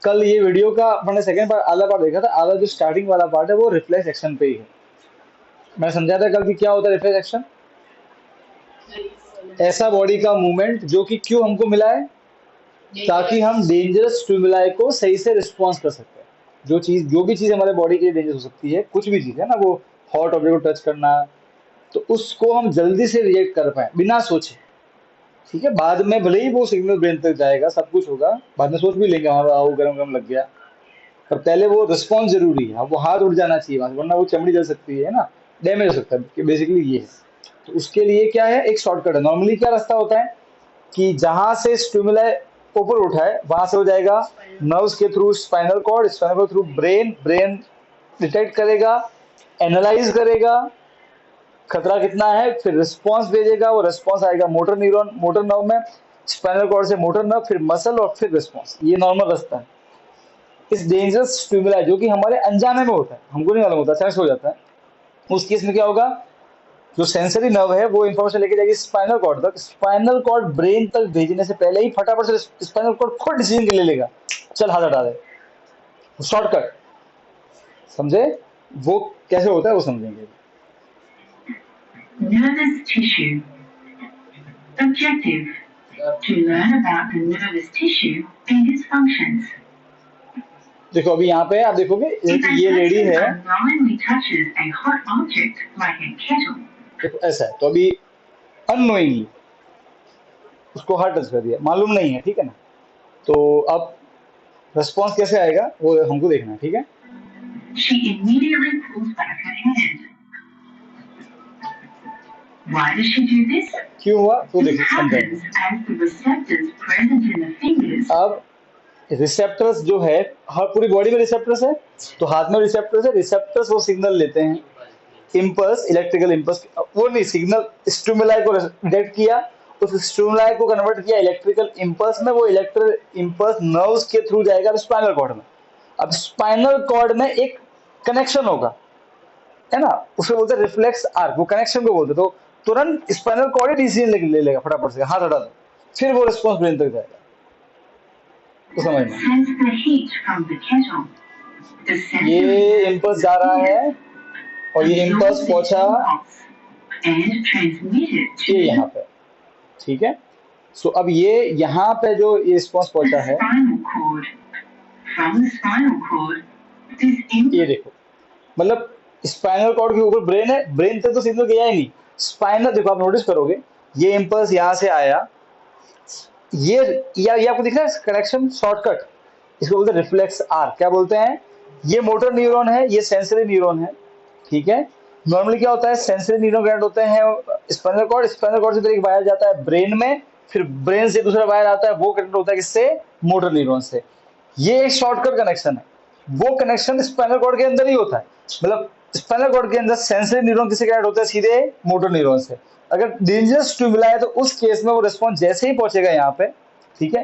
कल ये वीडियो का मैंने सेकंड पार्ट आधा पार्ट देखा था, आधा जो स्टार्टिंग वाला पार्ट है वो रिफ्लेक्स एक्शन पे ही है। मैं समझा था कल कि क्या होता है रिफ्लेक्स एक्शन। ऐसा बॉडी का मूवमेंट जो कि क्यों हमको मिला है, ताकि हम डेंजरस स्टिमुलाई को सही से रिस्पॉन्स कर सकते हैं। जो भी चीज हमारे बॉडी के लिए डेंजरस हो सकती है, कुछ भी चीज है ना, वो हॉट ऑब्जेक्ट को टच करना, तो उसको हम जल्दी से रिएक्ट कर पाए बिना सोचे। ठीक है, बाद में भले ही वो सिग्नल ब्रेन तक जाएगा, सब कुछ होगा, बाद में सोच भी लेंगे हाँ वो गरम गरम लग गया, पर पहले वो रिस्पॉन्स जरूरी है। वो हाथ उड़ जाना चाहिए वहां से, वरना वो चमड़ी जल सकती है ना, डैमेज हो सकता है। बेसिकली ये है। तो उसके लिए क्या है, एक शॉर्टकट है। नॉर्मली क्या रास्ता होता है कि जहां से स्टिमुलाई ऊपर उठा है वहां से हो जाएगा नर्व्स के through spinal cord, spinal cord through brain, brain detect करेगा, एनालाइज करेगा खतरा कितना है, फिर रिस्पॉन्स भेजेगा। वो रिस्पॉन्स आएगा मोटर न्यूरॉन, मोटर नर्व में, स्पाइनल कॉर्ड से मोटर नर्व, फिर मसल और फिर रिस्पॉन्स। ये नॉर्मल रास्ता है। इस डेंजरस स्टिमुलाई जो कि हमारे अनजाने में होता है, हमको नहीं मालूम होता, अचानक से हो जाता है, उस केस में क्या होगा, जो सेंसरी नर्व है वो इंफॉर्मेशन लेके जाएगी स्पाइनल कॉर्ड तक। स्पाइनल कॉर्ड ब्रेन तक भेजने से पहले ही फटाफट से स्पाइनल कॉर्ड खुद डिसीजन ले लेगा, चल हाथ हटा दे। शॉर्टकट समझे, वो कैसे होता है वो समझेंगे। Nervous tissue. Objective: to learn about the nervous tissue and its functions. देखो अभी यहाँ पे आप देखोगे ये लेडी है, unknowingly touches a hot object like a kettle. देखो ऐसा है, तो अभी अननोइंगली उसको हार्ट टच कर दिया, मालूम नहीं है, ठीक है ना। तो अब रिस्पॉन्स कैसे आएगा वो हमको देखना है, ठीक है। She immediately pulls back her hand. Why does she do this? क्यों हुआ तो This देखिए happens as the receptors present in the fingers. अब रिसेप्टर्स जो है, हर पूरी बॉडी में रिसेप्टर्स है, तो हाथ में रिसेप्टर्स है। रिसेप्टर्स वो सिग्नल लेते हैं, इम्पल्स, इलेक्ट्रिकल इम्पल्स, वो नहीं, सिग्नल स्टिमुलाई को डिटेक्ट किया, उस स्टिमुलाई को कन्वर्ट किया इलेक्ट्रिकल इम्पल्स में, वो इलेक्ट्रिकल इम्पल्स नर्व्स के थ्रू जाएगा स्पाइनल कॉर्ड में। अब स्पाइनल कॉर्ड में एक कनेक्शन होगा, है ना, उसे बोलते हैं रिफ्लेक्स आर्क, वो कनेक्शन को बोलते। तो तुरंत स्पाइनल कॉर्ड ही डिसीजन ले लेगा फटाफट से, हाथ हटा दो, फिर वो रिस्पॉन्स ब्रेन तक जाएगा। तो समझना, Sense the heat from the kettle. The sensor ये इम्पल्स जा रहा है और ये इम्पल्स पहुंचा and transmit it to ये यहाँ पे, ठीक है। सो अब ये यहाँ पे जो ये रिस्पॉन्स पहुंचा है, spinal cord. From the spinal cord, this ये देखो, मतलब स्पाइनल कॉर्ड के ऊपर ब्रेन है, ब्रेन तक तो सिग्नल गया ही नहीं। स्पाइनल देखो, आप नोटिस करोगे ये इम्पल्स यहाँ से आया, ये आपको दिख रहा है कनेक्शन, शॉर्टकट, इसको बोलते हैं रिफ्लेक्स आर्क। क्या बोलते हैं, ये मोटर न्यूरॉन है, ये सेंसरी न्यूरॉन है, ठीक है। नॉर्मली क्या होता है, सेंसरी न्यूरॉन कनेक्ट होते हैं स्पाइनल कॉर्ड, स्पाइनल कॉर्ड से एक वायर जाता है ब्रेन में, फिर ब्रेन से दूसरा वायर आता है, वो कनेक्ट होता है किससे, मोटर न्यूरॉन से। ये एक शॉर्टकट कनेक्शन है, वो कनेक्शन स्पाइनल कॉर्ड के अंदर ही होता है। मतलब स्पाइनल कॉर्ड के अंदर सेंसरी न्यूरॉन किससे कनेक्ट होता है, सीधे मोटर न्यूरॉन से। अगर डेंजरस स्टिमुलाई है तो उस केस में वो रिस्पॉन्स जैसे ही पहुंचेगा यहाँ पे, ठीक है,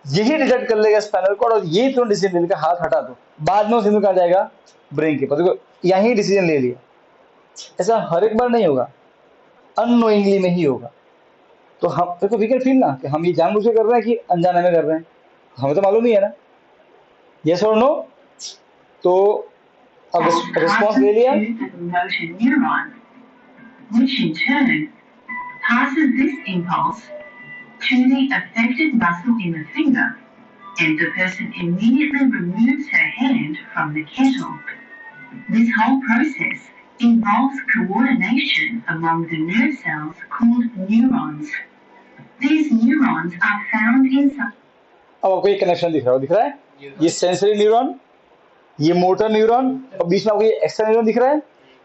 यही डिटेक्ट कर लेगा स्पाइनल कॉर्ड और यही तुरंत डिसीजन लेगा, हाथ हटा दो। बाद में वो सिग्नल कहाँ जाएगा, ब्रेन के पास। देखो यही डिसीजन ले लिया। ऐसा हर एक बार नहीं होगा, अननोइंगली में ही होगा। तो हम देखो वी कैन फील ना कि हम ये जानबूझ के कर रहे हैं कि अनजाने में कर रहे हैं, हमें तो मालूम ही है ना, यस और नो। तो अब रिस्पॉन्स ले लिया, motor neuron, which in turn passes this impulse to the affected muscle in the finger, and the person immediately removes her hand from the kettle. This whole process involves coordination among the nerve cells called neurons. These neurons are found in some... अब आपको ये connection दिख रहा है, ये sensory neuron, ये motor neuron, और बीच में आपको ये एक्स्ट्रा न्यूरॉन दिख रहा है।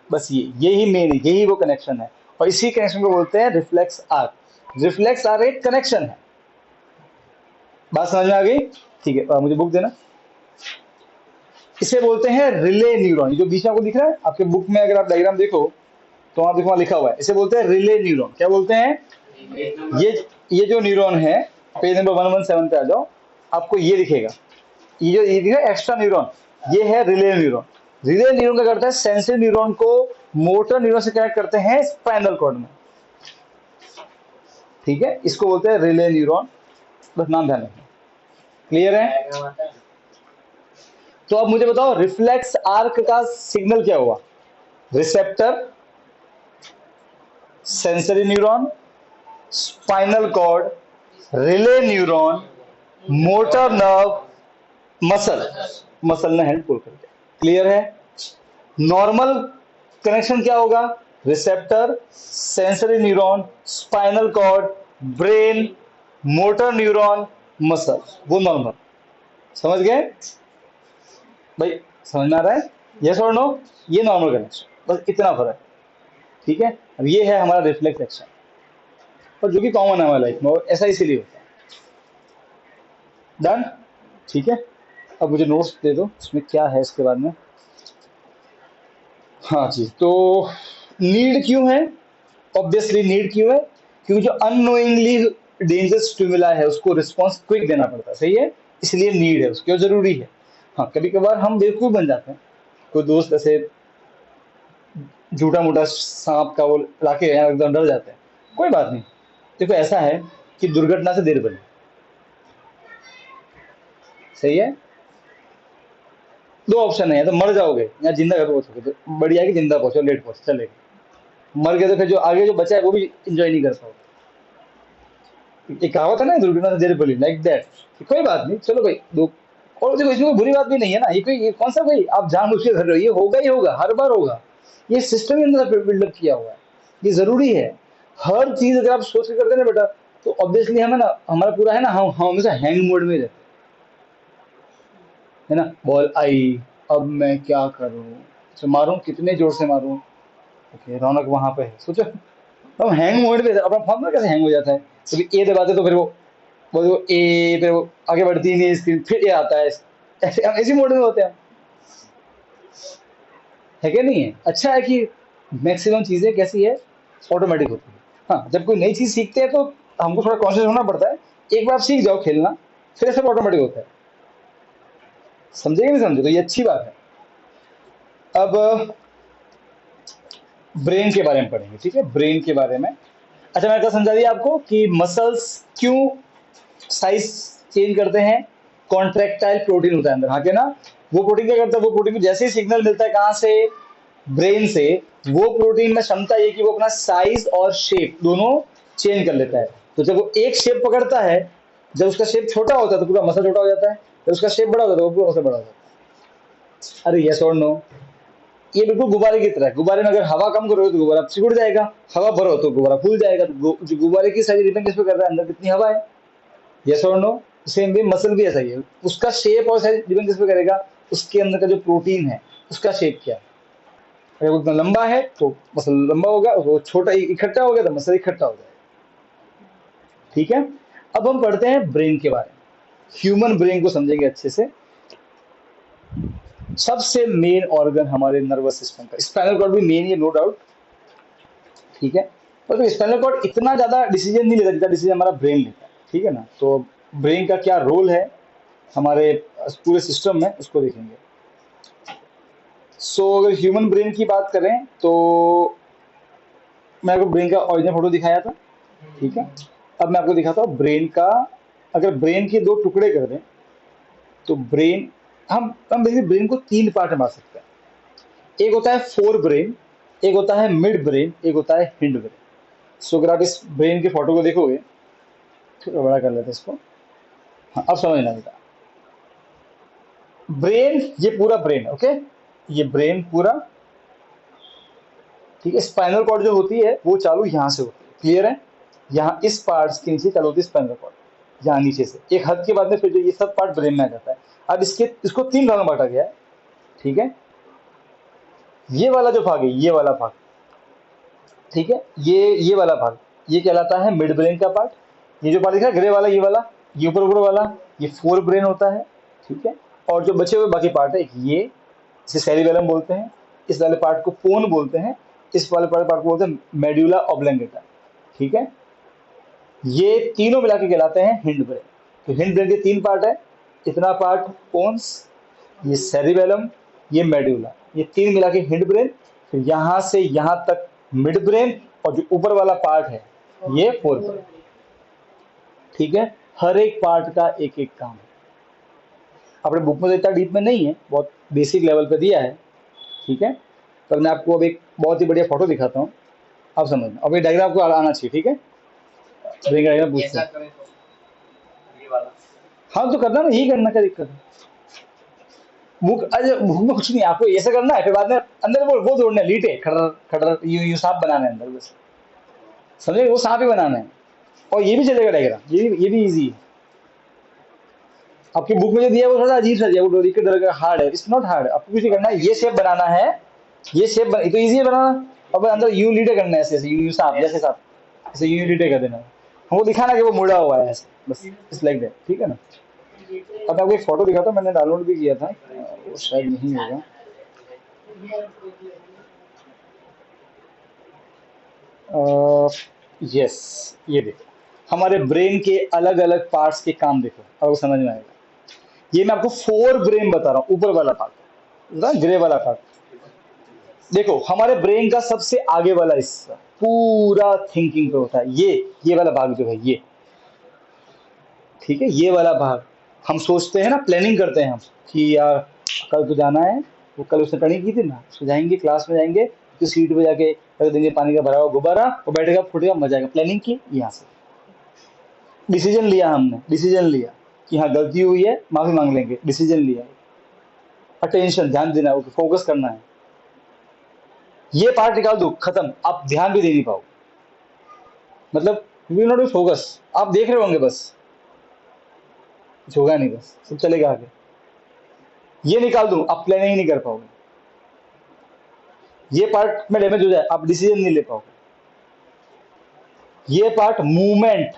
बस यही मेन, यही वो कनेक्शन है, और इसी कनेक्शन को बोलते हैं रिफ्लेक्स आर्क। रिफ्लेक्स आर्क एक कनेक्शन है। बात समझ में आ गई, ठीक है। मुझे बुक देना। इसे बोलते हैं रिले न्यूरॉन। जो बीच में आपको दिख रहा है, आपके बुक में अगर आप डायग्राम देखो तो वहां देखो, वहां लिखा हुआ है, इसे बोलते हैं रिले न्यूरॉन। क्या बोलते हैं, ये जो न्यूरॉन है, पेज नंबर 117 पे आ जाओ, आपको ये दिखेगा, ये दिखेगा एक्स्ट्रा न्यूरॉन, ये है रिले न्यूरॉन। रिले न्यूरॉन क्या करता है, सेंसरी न्यूरॉन को मोटर न्यूरॉन से कनेक्ट करते हैं स्पाइनल कॉर्ड में, ठीक है। इसको बोलते हैं रिले न्यूरॉन, बस नाम ध्यान रखना। क्लियर है, तो अब मुझे बताओ रिफ्लेक्स आर्क का सिग्नल क्या हुआ? Receptor, sensory neuron, spinal cord, relay neuron, motor nerve, muscle, muscle ने हैंड पुल कर दिया। क्लियर है? नॉर्मल कनेक्शन क्या होगा? Receptor, sensory neuron, spinal cord, brain, motor neuron, muscle, वो नॉर्मल। समझ गए भाई? समझ में आ रहा है? यस और नो? ये नॉर्मल कनेक्शन, बस इतना फर्क। ठीक है, अब ये है हमारा रिफ्लेक्स एक्शन, और जो कि कॉमन है हमारी लाइफ में, और ऐसा इसीलिए होता है। डन? ठीक है, अब मुझे नोट्स दे दो, इसमें क्या है इसके बाद में। हाँ जी, तो नीड क्यों है? ऑब्वियसली नीड क्यों है? क्योंकि जो अननोइंगली डेंजरस स्टिमुला है उसको रिस्पॉन्स क्विक देना पड़ता है, सही है, इसलिए नीड है उसकी, और जरूरी है। हाँ, कभी कभार हम बेवकूफ बन जाते हैं, कोई दोस्त ऐसे झूठा मोटा सांप का वो लाके एकदम डर जाते हैं, कोई बात नहीं। देखो ऐसा है कि दुर्घटना से देर बनी, सही है। दो ऑप्शन है, या तो मर जाओगे या जिंदा घर पहुंचोगे, तो बढ़िया है कि जिंदा पहुंचो, लेट पहुंचो चलेगा। मर गए तो फिर जो आगे जो बचा है वो भी इंजॉय नहीं कर पाओगे। एक कहावत है ना, दुर्घटना से देर बनी, लाइक दैट। कोई बात नहीं, चलो भाई दो। और देखो इसमें कोई बुरी बात भी नहीं है ना, ये कौन सा भाई आप जानबूझ के कर रहे हो, ये होगा ही होगा, हर बार होगा। ये सिस्टम के अंदर बिल्डअप किया हुआ है, ये जरूरी है। हर चीज अगर आप सोच के करते हैं ना बेटा, तो ऑब्वियसली हमें ना, हमारा पूरा है ना, हम हमेशा हैंग मोड में रहते हैं, है ना। बॉल आई, अब मैं क्या करूं, अच्छा मारूं, कितने जोर से मारूं, ओके रौनक वहां पे है, सोचो। हम हैंग मोड पे, अपना फोन कैसे हैंग हो जाता है, कभी ए दबाते तो फिर वो ए, फिर वो आगे बढ़ती ही नहीं स्क्रीन, फिर ए आता है, ऐसे हम इसी मोड में होते हैं, है क्या नहीं है? अच्छा है कि मैक्सिमम चीजें कैसी है, ऑटोमेटिक होती है। हाँ, जब कोई नई चीज सीखते हैं तो हमको थोड़ा कॉन्शियस होना पड़ता है। एक बार सीख जाओ खेलना, फिर सब ऑटोमेटिक होता है। समझे कि नहीं समझे? तो ये अच्छी बात है। अब ब्रेन के बारे में पढ़ेंगे, ठीक है, ब्रेन के बारे में। अच्छा, मैंने कहा समझा दिया आपको कि मसल्स क्यों साइज चेंज करते हैं। कॉन्ट्रेक्टाइल प्रोटीन होता है अंदर, हाँ के ना। वो प्रोटीन क्या करता है, वो प्रोटीन को जैसे ही सिग्नल मिलता है, कहाँ से? ब्रेन से। वो प्रोटीन में क्षमता ये कि वो अपना साइज और शेप दोनों चेंज कर लेता है। तो जब वो एक शेप पकड़ता है, जब उसका शेप छोटा होता है तो पूरा मसल छोटा हो जाता है, जब उसका शेप बड़ा होता है तो वो पूरा मसल बड़ा हो जाता है। अरे यस और नो? ये बिल्कुल गुब्बारे की तरह है। गुब्बारे में अगर हवा कम करोगे तो गुब्बारा सिकुड़ जाएगा, हवा भरो तो गुब्बारा फूल जाएगा। तो जो गुब्बारे की साइज डिपेंड किस पे कर रहा है, अंदर कितनी हवा है। यस और नो? सेम वे मसल भी ऐसा ही है, उसका शेप और साइज डिपेंड किस पे करेगा, उसके अंदर का जो प्रोटीन है उसका शेप क्या है। अगर वो इतना लंबा है तो मसल लंबा होगा, वो छोटा इकट्ठा हो गया तो मसल इकट्ठा हो जाएगा। ठीक है, अब हम पढ़ते हैं ब्रेन के बारे में, ह्यूमन ब्रेन को समझेंगे अच्छे से। सबसे मेन ऑर्गन हमारे नर्वस सिस्टम का, स्पाइनल कॉर्ड भी मेन है, नो डाउट। ठीक है, पर तो स्पाइनल कॉर्ड इतना ज्यादा डिसीजन नहीं लेता जितना डिसीजन हमारा ब्रेन लेता है, ठीक है ना। तो ब्रेन का क्या रोल है हमारे पूरे सिस्टम में, उसको देखेंगे। सो अगर ह्यूमन ब्रेन की बात करें तो मैं आपको ब्रेन का ओरिजिनल फोटो दिखाया था, ठीक है। अब मैं आपको दिखाता हूँ ब्रेन का। अगर ब्रेन के दो टुकड़े कर दें तो ब्रेन, हम बेसिकली ब्रेन को तीन पार्ट में बांट सकते हैं। एक होता है फोर ब्रेन, एक होता है मिड ब्रेन, एक होता है हिंड ब्रेन। सो अगर आप इस ब्रेन के फोटो को देखोगे, थोड़ा बड़ा कर लेते हैं इसको, हाँ अब समझना बेटा। ब्रेन, ये पूरा ब्रेन, ओके, ये ब्रेन पूरा, ठीक है। स्पाइनल कॉर्ड जो होती है वो चालू यहाँ से होती है, क्लियर है। यहाँ इस पार्ट के नीचे चालू होती है स्पाइनल कॉर्ड, यहाँ नीचे से एक हद के बाद में फिर जो ये सब पार्ट ब्रेन में आ जाता है। अब इसको तीन भाग में बांटा गया है, ठीक है। ये वाला जो भाग है, ये वाला भाग, ठीक है, ये वाला भाग, ये कहलाता है मिड ब्रेन का पार्ट। ये जो पार्ट दिख रहा है ग्रे वाला, ये ऊपर ऊपर वाला, ये फोर ब्रेन होता है, ठीक है। और जो बचे हुए बाकी पार्ट है, ये इसे सेरिबेलम बोलते हैं, इस वाले पार्ट को पोन बोलते हैं, इस वाले पार्ट को बोलते हैं मेड्यूला ऑब्लंगेटा, ठीक है। ये तीनों मिला के कहलाते हैं हिंड ब्रेन। तो हिंड ब्रेन के तीन पार्ट है, इतना पार्ट पोन्स, ये सेरिबेलम, ये मेड्यूला, ये तीन मिला के हिंड ब्रेन। फिर यहाँ से यहाँ तक मिड ब्रेन, और जो ऊपर वाला पार्ट है ये फोर ब्रेन, ठीक है। हर एक पार्ट का एक एक काम है। अपने बुक में तो इतना डीप में नहीं है, बहुत बेसिक लेवल पे दिया है, ठीक है। पर मैं आपको अब एक बहुत ही बढ़िया फोटो दिखाता हूँ, आप समझना। अब ये डायग्राम आपको आना चाहिए, ठीक है। डायग्राम पूछते हैं, हाँ तो करना ना, यही करना, क्या दिक्कत है। बुक, अरे बुक में कुछ नहीं, आपको ऐसा करना है, फिर बाद में अंदर वो जोड़ना है, लीटे खटर खटर यू सांप बनाना है अंदर, बस समझे, वो सांप ही बनाना है। और ये भी चलेगा डायग्राम, ये भी इजी है। आपकी बुक में जो दिया है वो थोड़ा अजीब सा दिया, वो डोरी के तरह का हार्ड है, इट्स नॉट हार्ड। आपको कुछ नहीं करना है, ये शेप बनाना है, ये शेप तो इजी है बनाना। अब अंदर यू लीटे करना है, ऐसे ऐसे यू सांप जैसे सांप, ऐसे यू लीटे कर देना है, हमको दिखाना कि वो मुड़ा हुआ है ऐसे, बस इट्स लाइक दैट, ठीक है ना। अब आपको एक फोटो दिखाता हूँ, मैंने डाउनलोड भी किया था, वो शायद नहीं होगा। यस, ये देखो, हमारे ब्रेन के अलग अलग पार्ट्स के काम देखो, आपको समझ में आएगा। ये मैं आपको 4 ब्रेन बता रहा हूँ, ऊपर वाला पार्ट, ग्रे वाला पार्ट। देखो, हमारे ब्रेन का सबसे आगे वाला हिस्सा पूरा थिंकिंग पे होता है, ये वाला भाग जो है ये, ठीक है। ये वाला भाग हम सोचते हैं ना, प्लानिंग करते हैं हम कि यार कल तो जाना है, वो कल उसने प्लानिंग की थी ना, उसको जाएंगे, क्लास में जाएंगे, तो सीट पे जाके रख देंगे पानी का भरा हुआ गुब्बारा, और बैठेगा फूटेगा, मजा आएगा। प्लानिंग की यहाँ से, डिसीजन लिया हमने, डिसीजन लिया कि हाँ गलती हुई है, माफी मांग लेंगे, डिसीजन लिया। अटेंशन, ध्यान देना है, फोकस करना है। ये पार्ट निकाल दो, खत्म, आप ध्यान भी दे नहीं पाओ, मतलब you will not be focus, आप देख रहे होंगे बस, कुछ होगा नहीं, बस सब चलेगा आगे। ये निकाल दूं, आप प्लानिंग नहीं कर पाओगे, ये पार्ट में डैमेज हो जाए, आप डिसीजन नहीं ले पाओगे। ये पार्ट मूवमेंट,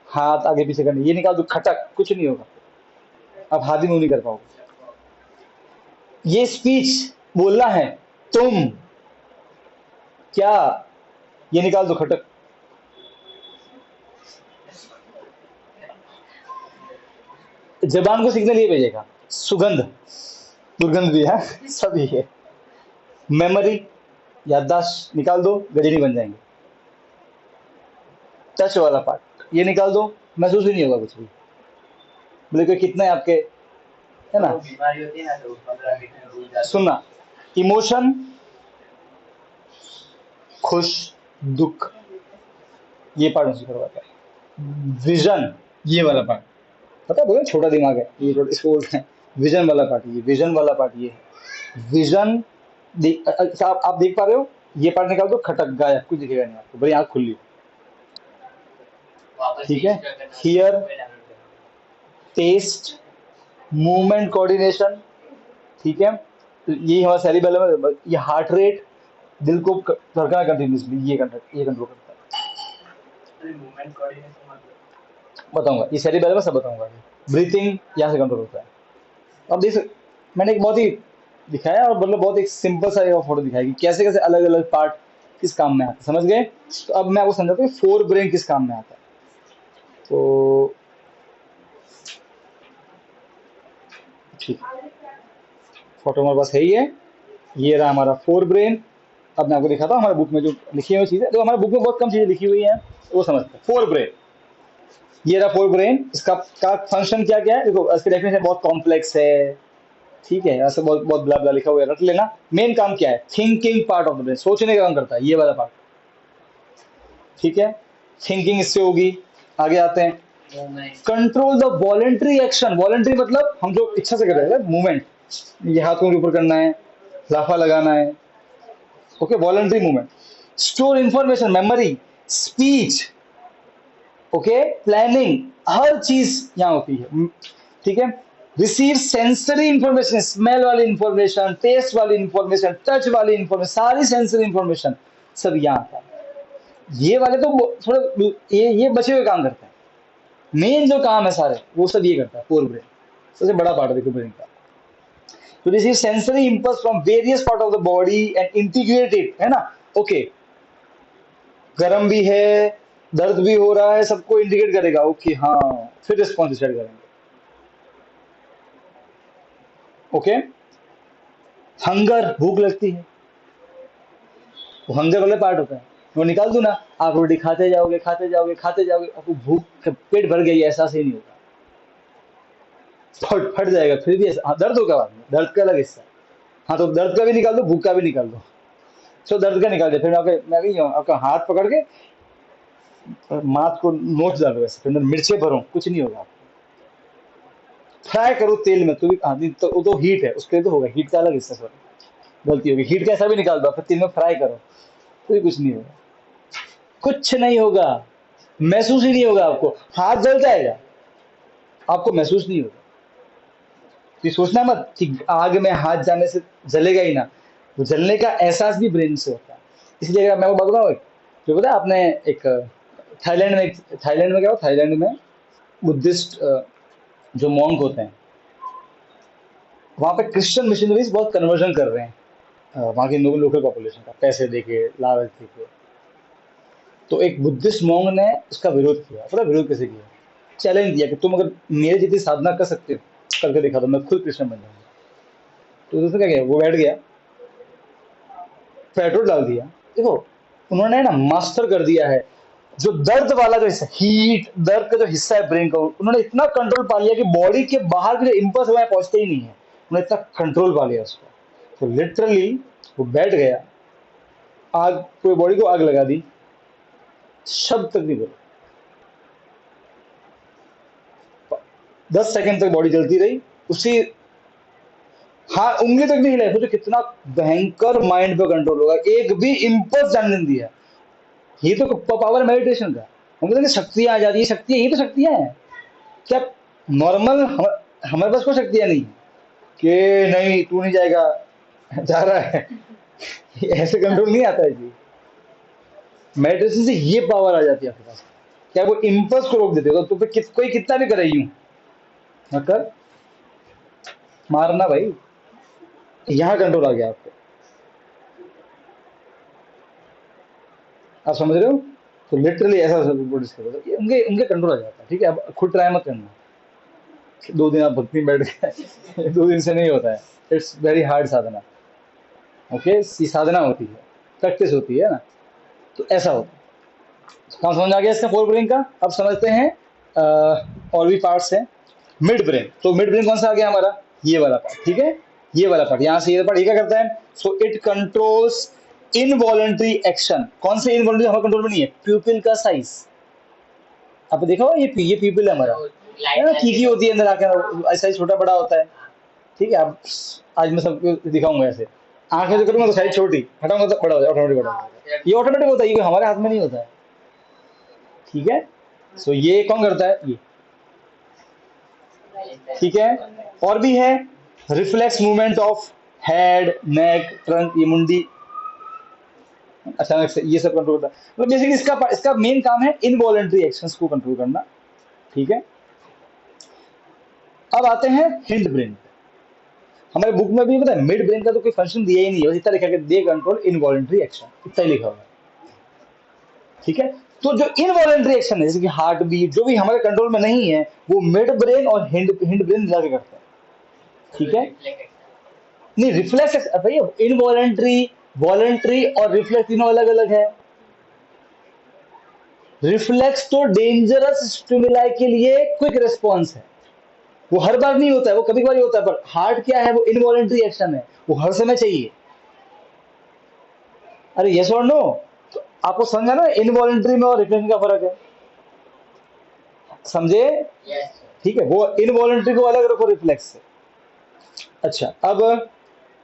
हाथ आगे पीछे करने, ये निकाल दो, खटक, कुछ नहीं होगा, आप हाथ ही मूव नहीं कर पाओगे। ये स्पीच, बोलना है, तुम, क्या, ये निकाल दो, खटक। जबान को सिग्नल ये भेजेगा, सुगंध, दुर्गंध भी है, सब ये है। मेमोरी, याददाश्त, निकाल दो, गजनी बन जाएंगे। टच वाला पार्ट, ये निकाल दो, महसूस ही नहीं होगा कुछ भी, बोले कोई कितना है आपके, है ना। बीमारी होती है ना, तो 15 मिनट में भूल जाते हैं। सुनना, इमोशन, खुश, दुख, ये पार्ट महसूस करवाता है। विजन, ये वाला पार्ट, पता है, बोले छोटा दिमाग है ये, इसको बोलते हैं विजन वाला पार्ट, ये विजन वाला पार्ट, ये है विजन। अच्छा, आप देख पा रहे हो, ये पार्ट निकाल दो, खटक, गायब, कुछ दिखेगा नहीं आपको, बड़ी आंख खुली, ठीक है। हियर, टेस्ट, मूवमेंट, कोऑर्डिनेशन, ठीक है। तो यही हमारा सेरिबेलम है, ये हार्ट रेट, दिल को धड़कना कंटिन्यूसली, ये कंट्रोल करता है। मूवमेंट कोऑर्डिनेशन बताऊंगा, ये सेरिबेलम में सब बताऊंगा। ब्रीथिंग यहाँ से कंट्रोल होता है। अब देख, मैंने एक बहुत ही दिखाया, और मतलब बहुत एक सिंपल सा फोटो दिखाया कि कैसे कैसे अलग अलग पार्ट किस काम में आते हैं, समझ गए। तो अब मैं आपको समझाता हूँ 4 ब्रेन किस काम में आता है। तो ठीक, फोटो हमारे पास है ही है, ये रहा हमारा 4 ब्रेन। अब मैं आपको दिखाता हूँ हमारे बुक में जो लिखी हुई चीजें, तो हमारे बुक में बहुत कम चीजें लिखी हुई हैं, वो समझते हैं। 4 ब्रेन, ये रहा 4 ब्रेन, इसका फंक्शन क्या क्या है देखो, इसकी डेफिनेशन बहुत कॉम्प्लेक्स है, ठीक है, ऐसे बहुत बहुत ब्ला ब्ला लिखा हुआ है, रट लेना। मेन काम क्या है, thinking part of the brain, सोचने का काम करता है ये वाला पार्ट, ठीक है। थिंकिंग इससे होगी, आगे आते हैं। Control the voluntary action, voluntary मतलब हम जो इच्छा से कर रहे हैं, मूवमेंट, ये हाथ को ऊपर करना है, लाफा लगाना है, okay, voluntary movement. Store information, memory, speech, okay, planning, हर चीज यहाँ होती है, ठीक है। रिसीव सेंसरी इंफॉर्मेशन, स्मेल वाली इंफॉर्मेशन, टेस्ट वाली इंफॉर्मेशन, टच वाली इंफॉर्मेशन, सारी सेंसरी इंफॉर्मेशन सब यहाँ आता है। ये वाले तो थोड़े ये बचे हुए काम करते हैं, मेन जो काम है सारे वो सब ये करता है, फोर ब्रेन सबसे बड़ा पार्ट है देखो ब्रेन का। तो receive sensory impulse from various part of the body and integrate it, है ना, ओके। गर्म भी है, दर्द भी हो रहा है, सबको इंडिकेट करेगा, ओके हाँ, फिर रिस्पॉन्स डिसाइड करेंगे, ओके। हंगर, भूख लगती है, वो हंगर वाला पार्ट होता है, वो निकाल दू ना, आप रोटी खाते जाओगे खाते जाओगे खाते जाओगे, आपको भूख पेट भर गई एहसास ही नहीं होगा। फट जाएगा, फिर भी हाँ, दर्द होगा बाद में, दर्द का अलग हिस्सा। हाँ, तो दर्द का भी निकाल दो, भूख का भी निकाल दो। सो दर्द का निकाल दे, फिर मैं कही आपका हाथ पकड़ के और माथ को नोच डालो ऐसे, फिर अंदर मिर्चे भरो, कुछ नहीं होगा। फ्राई करो तेल में, तो भी हाँ, तो वो तो हीट है, उसके लिए तो होगा, हीट का अलग हिस्सा, सॉरी गलती होगी, हीट कैसा भी निकाल दो, फिर तेल में फ्राई करो, तो भी कुछ नहीं होगा, कुछ नहीं होगा, महसूस ही नहीं होगा आपको, हाथ जल जाएगा, आपको महसूस नहीं होगा। तो ये सोचना मत कि आग में हाथ जाने से जलेगा ही ना, वो जलने का एहसास भी ब्रेन से होता है। इसलिए अगर मैं वो बताऊँ, जो पता है आपने एक थाईलैंड में क्या हुआ, थाईलैंड में बुद्धिस्ट जो मॉन्क होते हैं, वहाँ पे क्रिश्चियन मिशनरीज बहुत कन्वर्जन कर रहे हैं वहाँ की लोकल पॉपुलेशन का, पैसे देके, लालच देके। तो एक बुद्धिस्ट मॉन्ग ने उसका विरोध किया। पता है विरोध कैसे किया? चैलेंज दिया कि तुम अगर मेरे जितनी साधना कर सकते हो, करके दिखा दो, मैं खुद कृष्ण बन जाऊंगा। तो दूसरा क्या किया, वो बैठ गया, पेट्रोल डाल दिया। देखो उन्होंने ना मास्टर कर दिया है जो दर्द वाला जो हिस्सा, हीट दर्द का जो हिस्सा है ब्रेन का, उन्होंने इतना कंट्रोल पा लिया कि बॉडी के बाहर के जो इम्पल्स वहां पहुंचते ही नहीं है, उन्होंने इतना कंट्रोल पा लिया उसको। तो लिटरली वो बैठ गया, आग पूरी बॉडी को आग लगा दी, शब्द तक नहीं बोला, 10 सेकंड तक बॉडी जलती रही उसी, हाँ उंगली तक नहीं हिलाई। सोचो कितना भयंकर माइंड पे कंट्रोल होगा, एक भी इम्पल्स जाने नहीं दिया। ये तो पावर मेडिटेशन का। हम कहते हैं शक्तियां आ जाती है, शक्तियां ये तो शक्तियां हैं क्या? नॉर्मल हमारे पास कोई शक्तियां नहीं कि नहीं तू नहीं जाएगा, जा रहा है, ऐसे कंट्रोल नहीं आता है जी। मेडिटेशन से ये पावर आ जाती है आपके पास, क्या वो इम्पल्स को रोक देते हो, तो फिर कोई कितना भी करे यूं कर मारना भाई, यहाँ कंट्रोल आ गया आपको। आप समझ रहे हो? तो लिटरली ऐसा डिस्कस होता है, उनके उनके कंट्रोल आ जाता है। ठीक है, अब खुद ट्राई मत करना, 2 दिन आप भक्ति में बैठ गए 2 दिन से नहीं होता है, इट्स वेरी हार्ड साधना। ओके, साधना होती है, प्रैक्टिस होती है ना, तो ऐसा होता है। काम समझ आ गया इसका फोर ब्रेन का। अब समझते हैं और भी पार्ट्स हैं। मिड ब्रेन, तो मिड ब्रेन कौन सा आ गया हमारा, ये वाला पार्ट। ठीक है, ये वाला पार्ट, यहाँ से ये पार्ट ये क्या करता है, so it controls involuntary action. कौन से इनवॉलेंट्री हमारे कंट्रोल में नहीं है, प्यूपिल का साइज। आपने देखा होगा ये प्यूपिल है हमारा, की होती है अंदर आकर, ऐसा ही छोटा बड़ा होता है। ठीक है, अब आज मैं सबको दिखाऊंगा ऐसे, आंखें जो करूंगा तो साइज छोटी, हटाऊंगा तो बड़ा हो जाए, ऑटोमेटिक बड़ा हो जाएगा। ये ऑटोमेटिक होता है, ये हमारे हाथ में नहीं होता है। ठीक है, सो ये कौन करता है, ये। ठीक है, और भी है, reflex movement of head, neck, trunk, ये मुंडी अचानक से, ये सब कंट्रोल करता है। मतलब बेसिकली इसका मेन काम है इनवॉलेंट्री एक्शंस को कंट्रोल करना। ठीक है, अब आते हैं हिंड ब्रेन। हमारे बुक में भी पता है मिड ब्रेन का तो कोई फंक्शन दिया ही नहीं है, इतना लिखा है दे कंट्रोल इनवॉलेंट्री एक्शन, इतना ही लिखा हुआ है। ठीक है, तो जो इनवॉलेंट्री एक्शन है जैसे कि हार्ट बीट, जो भी हमारे कंट्रोल में नहीं है, वो मिड ब्रेन और हिंड ब्रेन मिला के करता है। ठीक है, नहीं रिफ्लेक्स भैया, इनवॉलेंट्री, वॉलेंट्री और रिफ्लेक्स तीनों अलग अलग है। रिफ्लेक्स तो डेंजरस स्टिमुलाई के लिए क्विक रिस्पॉन्स है, वो हर बार नहीं होता है, वो कभी कभार होता है। पर हार्ट क्या है, वो इनवॉलेंट्री एक्शन है, वो हर समय चाहिए। अरे यस और नो, तो आपको समझा ना इनवॉलेंट्री में और रिफ्लेक्स का फर्क है, समझे? ठीक है, वो इनवॉलेंट्री को अलग रखो रिफ्लेक्स से। अच्छा, अब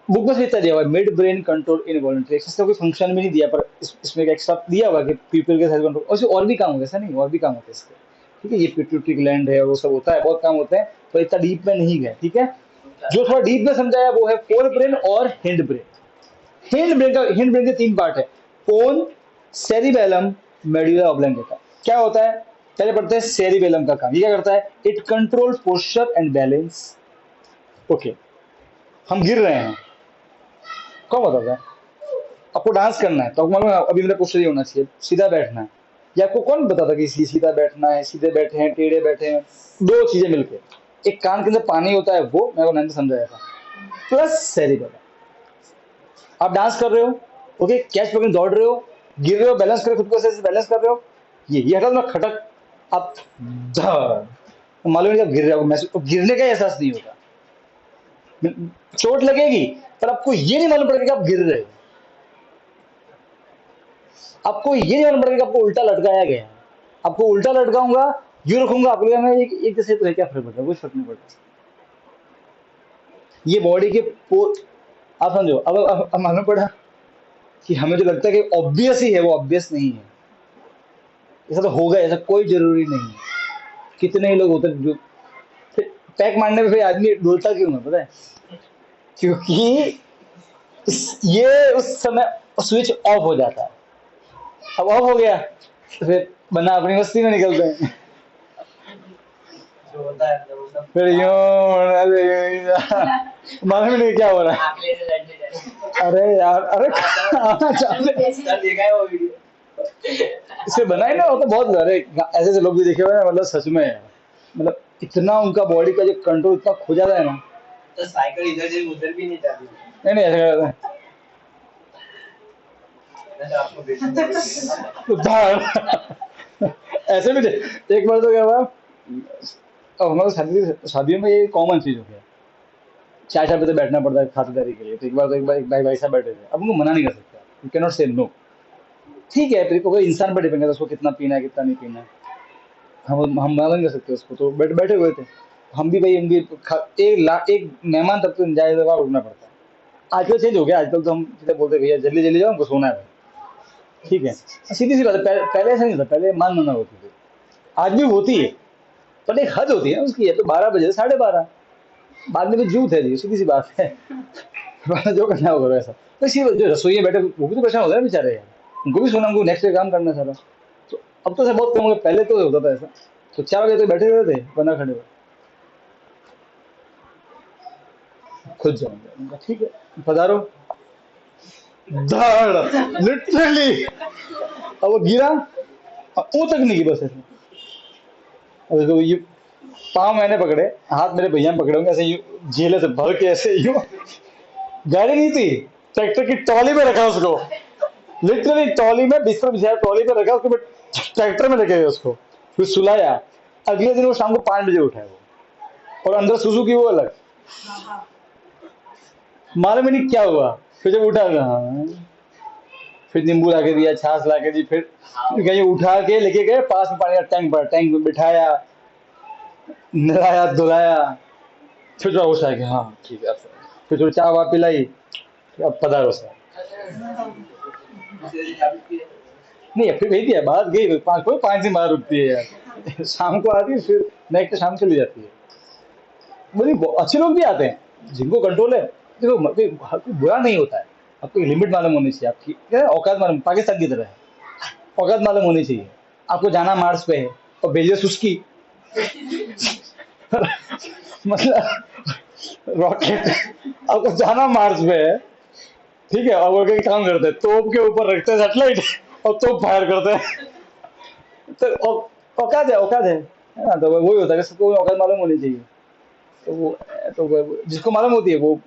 बुक में इतना दिया हुआ है mid brain control involuntary action, इसका कोई फंक्शन भी नहीं दिया, पर इसमें एक एक्स्ट्रा दिया हुआ कि पीपल के साथ कंट्रोल, और भी काम होता है, ऐसा नहीं और भी काम होते हैं इसके। ठीक है, ये पिट्यूटरी ग्लैंड है, वो सब होता है, बहुत काम होते हैं, तो इतना डीप में नहीं गए। ठीक है, जो थोड़ा डीप में समझाया वो है फोर ब्रेन और हिंड ब्रेन। हिंड ब्रेन के 3 पार्ट है, फोन, सेरिबेलम, मेडुला ऑब्लंगेटा। क्या होता है, पहले पढ़ते हैं सेरिबेलम का काम। ये क्या करता है, it control posture and balance. Okay, हम गिर रहे हैं, कौन बताता है? आपको डांस करना है तो आपको मालूम है अभी मेरा पोस्चर ये होना चाहिए, सीधा बैठना है। या आपको कौन बताता कि सीधा बैठना है, सीधे बैठे हैं, टेढ़े बैठे हैं, 2 चीजें मिलके, एक कान के अंदर पानी होता है, वो मेरे को मैंने समझाया था, प्लस सेरिबेलम। आप डांस कर रहे हो, ओके, कैच पकड़ दौड़ रहे हो, गिर रहे हो, बैलेंस कर खुद को, ऐसे बैलेंस कर रहे हो, ये हटा दो ना, खटक, आप धड़, मालूम नहीं कब गिर रहे हो, महसूस गिरने का एहसास नहीं होगा, चोट लगेगी पर आपको ये नहीं मालूम पड़ेगा कि आप गिर रहे हो, आपको ये नहीं मालूम पड़ेगा कि आपको उल्टा लटकाया गया है। आपको उल्टा लटकाऊंगा, यूं रखूंगा, आपको लगेगा मैं एक जैसे तो है, क्या फर्क पड़ता है, कुछ फर्क नहीं पड़ता। ये बॉडी के आप समझो। अब मालूम पड़ा कि हमें जो लगता है कि ऑब्वियस ही है, वो ऑब्वियस नहीं है। ऐसा तो होगा, ऐसा कोई जरूरी नहीं है। कितने ही लोग होते हैं जो पैक मारने में फिर आदमी डोलता क्यों है पता है? क्योंकि ये उस समय स्विच ऑफ हो जाता है। अब ऑफ हो गया तो फिर बना अपनी मस्ती में निकलते हैं। जो होता है मतलब वो सब फिर मालूम नहीं क्या हो रहा है। आंकड़े से लड़ने जाए। अरे यार, अरे आना चाहते सर देखा है वो वीडियो? इसे बनाए ना, वो तो बहुत अरे ऐसे ऐसे लोग भी देखे हुए हैं, मतलब सच में यार, मतलब इतना उनका बॉडी का जो कंट्रोल इतना खो जाता है ना। तो साइकिल इधर से उधर भी नहीं जाती। नहीं नहीं, ऐसा करते हैं वैसे आपको बेचना उधार। ऐसे भी एक बार तो क्या हुआ, अब हमारे शादियों में ये कॉमन चीज हो गया, चाय चाय पे तो बैठना पड़ता है खातिरदारी के लिए। तो एक बार एक भाई साहब बैठे थे, अब उनको मना नहीं कर सकता, यू कैन नॉट से नो। ठीक है, फिर कोई इंसान पर डिपेंड करता है उसको कितना पीना है कितना नहीं पीना है, हम मना नहीं कर सकते उसको। तो बैठे हुए थे हम भी भाई, एक मेहमान तब तो एंजॉय जगह रुकना पड़ता है। आजकल चेंज हो गया, आजकल तो हम सीधे बोलते हैं भैया जल्दी जल्दी जाओ, हमको सोना है भाई। ठीक है, सीधी सी बात है, पहले ऐसा नहीं था, पहले मान माना होती थी, आज भी होती है, पर एक हद होती है ना उसकी। है तो 12 बजे 12:30, बाद में तो जूत है जी, सीधी सी बात है। जो करना होगा ऐसा। तो इसी जो रसोई बैठे वो भी तो परेशान होता है बेचारे यार, उनको भी सोना, उनको नेक्स्ट डे काम करना सारा। तो अब तो ऐसा बहुत कम हो गया, पहले तो होता था ऐसा। तो 4 बजे तो बैठे हुए थे, बना खड़े हुए, खुद जाऊंगा, उनका ठीक है पधारो, धड़ लिटरली। अब वो गिरा, वो तक नहीं गिरा बस ऐसे। अब तो ये पाँव मैंने पकड़े, हाथ मेरे भैया ने पकड़े होंगे ऐसे, यूं झेले से भर के ऐसे यूं। गाड़ी नहीं थी, ट्रैक्टर की ट्रॉली में रखा उसको, लिटरली ट्रॉली में बिस्तर बिछाया, ट्रॉली में रखा उसको, ट्रैक्टर में लेके गए उसको, फिर सुलाया। अगले दिन वो शाम को 5 बजे उठा है वो, और अंदर सुसु की वो अलग, मालूम ही नहीं क्या हुआ। फिर जब उठा, हाँ, फिर नींबू ला के दिया, छाछ ला के दी, फिर कहीं उठा के लेके गए पास में पानी का टैंक पर, टैंक में बिठाया, नहलाया धुलाया, फिर थोड़ा होश आ गया, हाँ ठीक है अब सही। फिर थोड़ी चाय वाह पिलाई, फिर अब पधारो सर। नहीं फिर गई थी यार, बात गई, 5 दिन बाद रुकती है यार। शाम को आती है, फिर नेक्स्ट शाम चली जाती है। बोली अच्छे लोग भी आते हैं जिनको कंट्रोल है। देखो कोई बुरा नहीं होता है, आपको एक लिमिट मालूम होनी चाहिए, आपकी क्या है, औकात मालूम, पाकिस्तान की तरह है, औकात मालूम होनी चाहिए। आपको जाना मार्स पे है और भेजे सुस्की। मतलब रॉकेट, आपको जाना मार्स पे है, ठीक है, और वो क्या काम करते हैं, तोप के ऊपर रखते हैं सैटेलाइट और तोप फायर करते हैं। तो औकात है, औकात है ना। तो वही होता है कि सबको औकात मालूम होनी चाहिए। तो जिसको मालूम होती है वो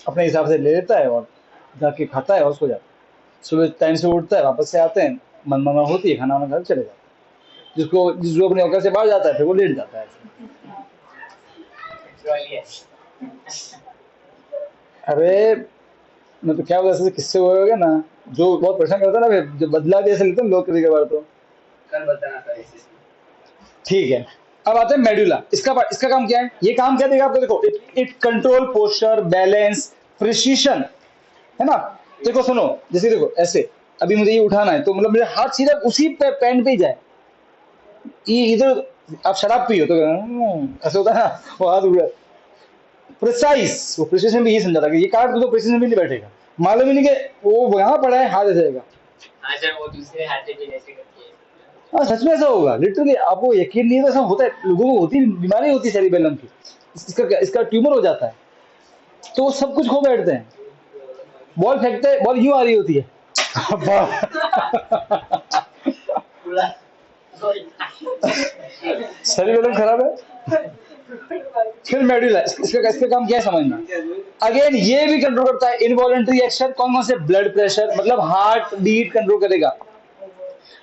अपने हिसाब से ले लेता है और जाके खाता है और सो जाता है। सुबह टाइम से उठता है, वापस से आते हैं, मनमाना होती है, खाना वाना खा के चले जाते हैं। जिसको अपने औकात से बाहर जाता है फिर वो लेट जाता है। अरे मैं तो क्या बोला, ऐसे किससे हुए होगा ना, जो बहुत परेशान करता है ना, फिर जो बदला भी ऐसे लेते हैं लोग कभी कभार। तो कल बताना था इसी से। ठीक है, अब आते हैं मेडुला। इसका काम क्या है, ये काम क्या देगा आपको, देखो it control posture, balance, precision, है ना। देखो सुनो, जैसे देखो ऐसे, अभी मुझे ये उठाना है तो मतलब मेरा हाथ सीधा उसी पे पेन पे ही जाए। ये इधर आप शराब पियो तो ऐसे होता है ना, वो हाथ उड़, प्रिसाइज, वो प्रिसीजन भी ये समझा था कि ये काट दो तो प्रिसीजन भी नहीं बैठेगा, मालूम ही नहीं कि वो यहाँ पड़ा है, हाथ ऐसे जाएगा। हाँ सर, वो दूसरे हाथ से भी ऐसे करती है। हाँ सच में ऐसा होगा, लिटरली आपको यकीन नहीं है, ऐसा होता है लोगों को, होती बीमारी होती है सेरिबेलम की, इसका ट्यूमर हो जाता है, तो वो सब कुछ खो बैठते हैं। बॉल फेंकते हैं, बॉल यूं आ रही होती है। सेरिबेलम खराब है। फिर मेडुला, इसका काम क्या है समझना। अगेन ये भी कंट्रोल करता है इनवॉलेंट्री एक्शन, कौन से, ब्लड प्रेशर, मतलब हार्ट बीट कंट्रोल करेगा।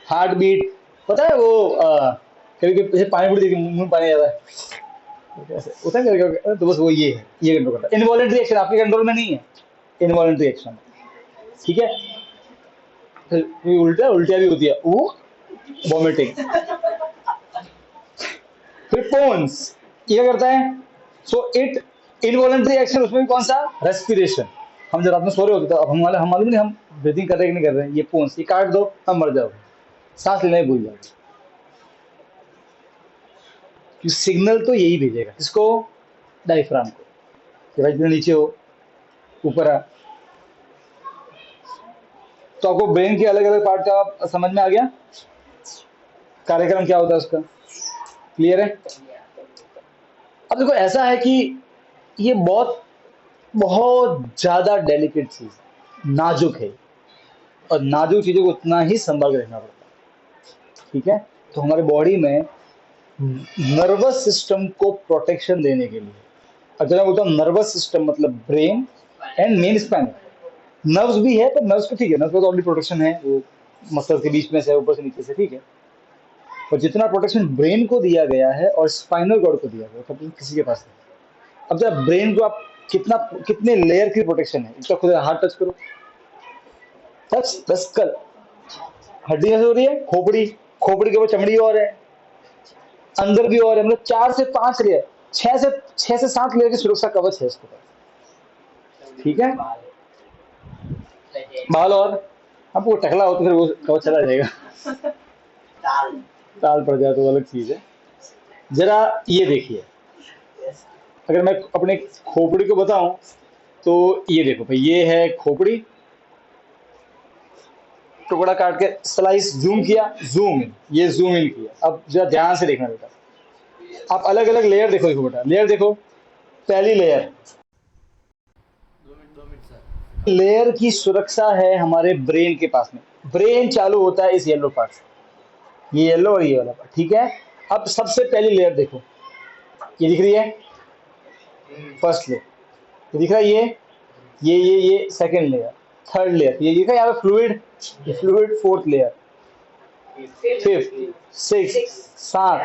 हार्ट बीट, पता है वो कभी कभी पानी पूरी देखी मुंह में पानी आता है, कैसे होता है क्या? तो बस वो ये कंट्रोल करता है। इनवॉलेंट्री एक्शन आपके कंट्रोल में नहीं है, इनवॉलेंट्री एक्शन, ठीक है। फिर उल्टा उल्टिया भी होती है, वो वॉमिटिंग। फिर पोन्स ये क्या करता है? सो इट इनवॉलेंट्री एक्शन, उसमें भी कौन सा? रेस्पिरेशन। हम जब रात में सो रहे होते तो अब हम मालूम नहीं हम ब्रीथिंग कर रहे हैं कि नहीं कर रहे हैं। ये पोन्स ये काट दो, हम मर जाओगे, सांस लेने में भूल जाओगे। सिग्नल तो यही भेजेगा, किसको? डायफ्राम को, कि भाई नीचे हो, ऊपर आ। तो आपको ब्रेन के अलग अलग पार्ट का समझ में आ गया, कार्यक्रम क्या होता है उसका, क्लियर है? अब देखो ऐसा है कि ये बहुत बहुत ज्यादा डेलिकेट चीज, नाजुक है, और नाजुक चीजों को उतना ही संभाल के रखना पड़ता है, ठीक है। तो हमारे बॉडी में नर्वस सिस्टम को प्रोटेक्शन देने के लिए, अगर मैं बोलता हूँ नर्वस सिस्टम मतलब brain and main spine, nerves भी है, पर नर्व्स को ठीक है, नर्व्स को तो ऑलरेडी प्रोटेक्शन है, वो मसल्स के बीच में से ऊपर से नीचे से, ठीक है। पर जितना प्रोटेक्शन ब्रेन को दिया गया है और स्पाइनल कॉर्ड को दिया गया है, किसी के पास नहीं। अब जब ब्रेन को आप कितने लेयर की प्रोटेक्शन है, इसका खुद हाथ टच करो, टच टच कर, हड्डी कैसे हो रही है? खोपड़ी, खोपड़ी के ऊपर चमड़ी और है, अंदर भी और है, मतलब 4 से 5 लेयर, 6 से 7 लेयर की सुरक्षा कवच है इसके पास, ठीक है। बाल और आपको टकला हो तो फिर वो कवच चला जाएगा, ताल पड़ जाए तो अलग चीज है। जरा ये देखिए, अगर मैं अपने खोपड़ी को बताऊं तो ये देखो भाई, ये है खोपड़ी, टुकड़ा काट के स्लाइस जूम किया, जूम इन, ये जूम इन किया। अब जरा ध्यान से देखना बेटा, आप अलग अलग लेयर देखो, देखो बेटा लेयर देखो। पहली लेयर, 2 मिनट सर। लेयर की सुरक्षा है हमारे ब्रेन के पास में, ब्रेन चालू होता है इस येलो पार्ट से, ये येलो और ये वाला पार्ट, ठीक है। अब सबसे पहली लेयर देखो, ये दिख रही है फर्स्ट लेयर, ये दिख रहा है ये सेकंड लेयर, थर्ड लेयर, ये दिख रहा है यहाँ पे फ्लूइड, ये fluid fourth layer, fifth, six, 7,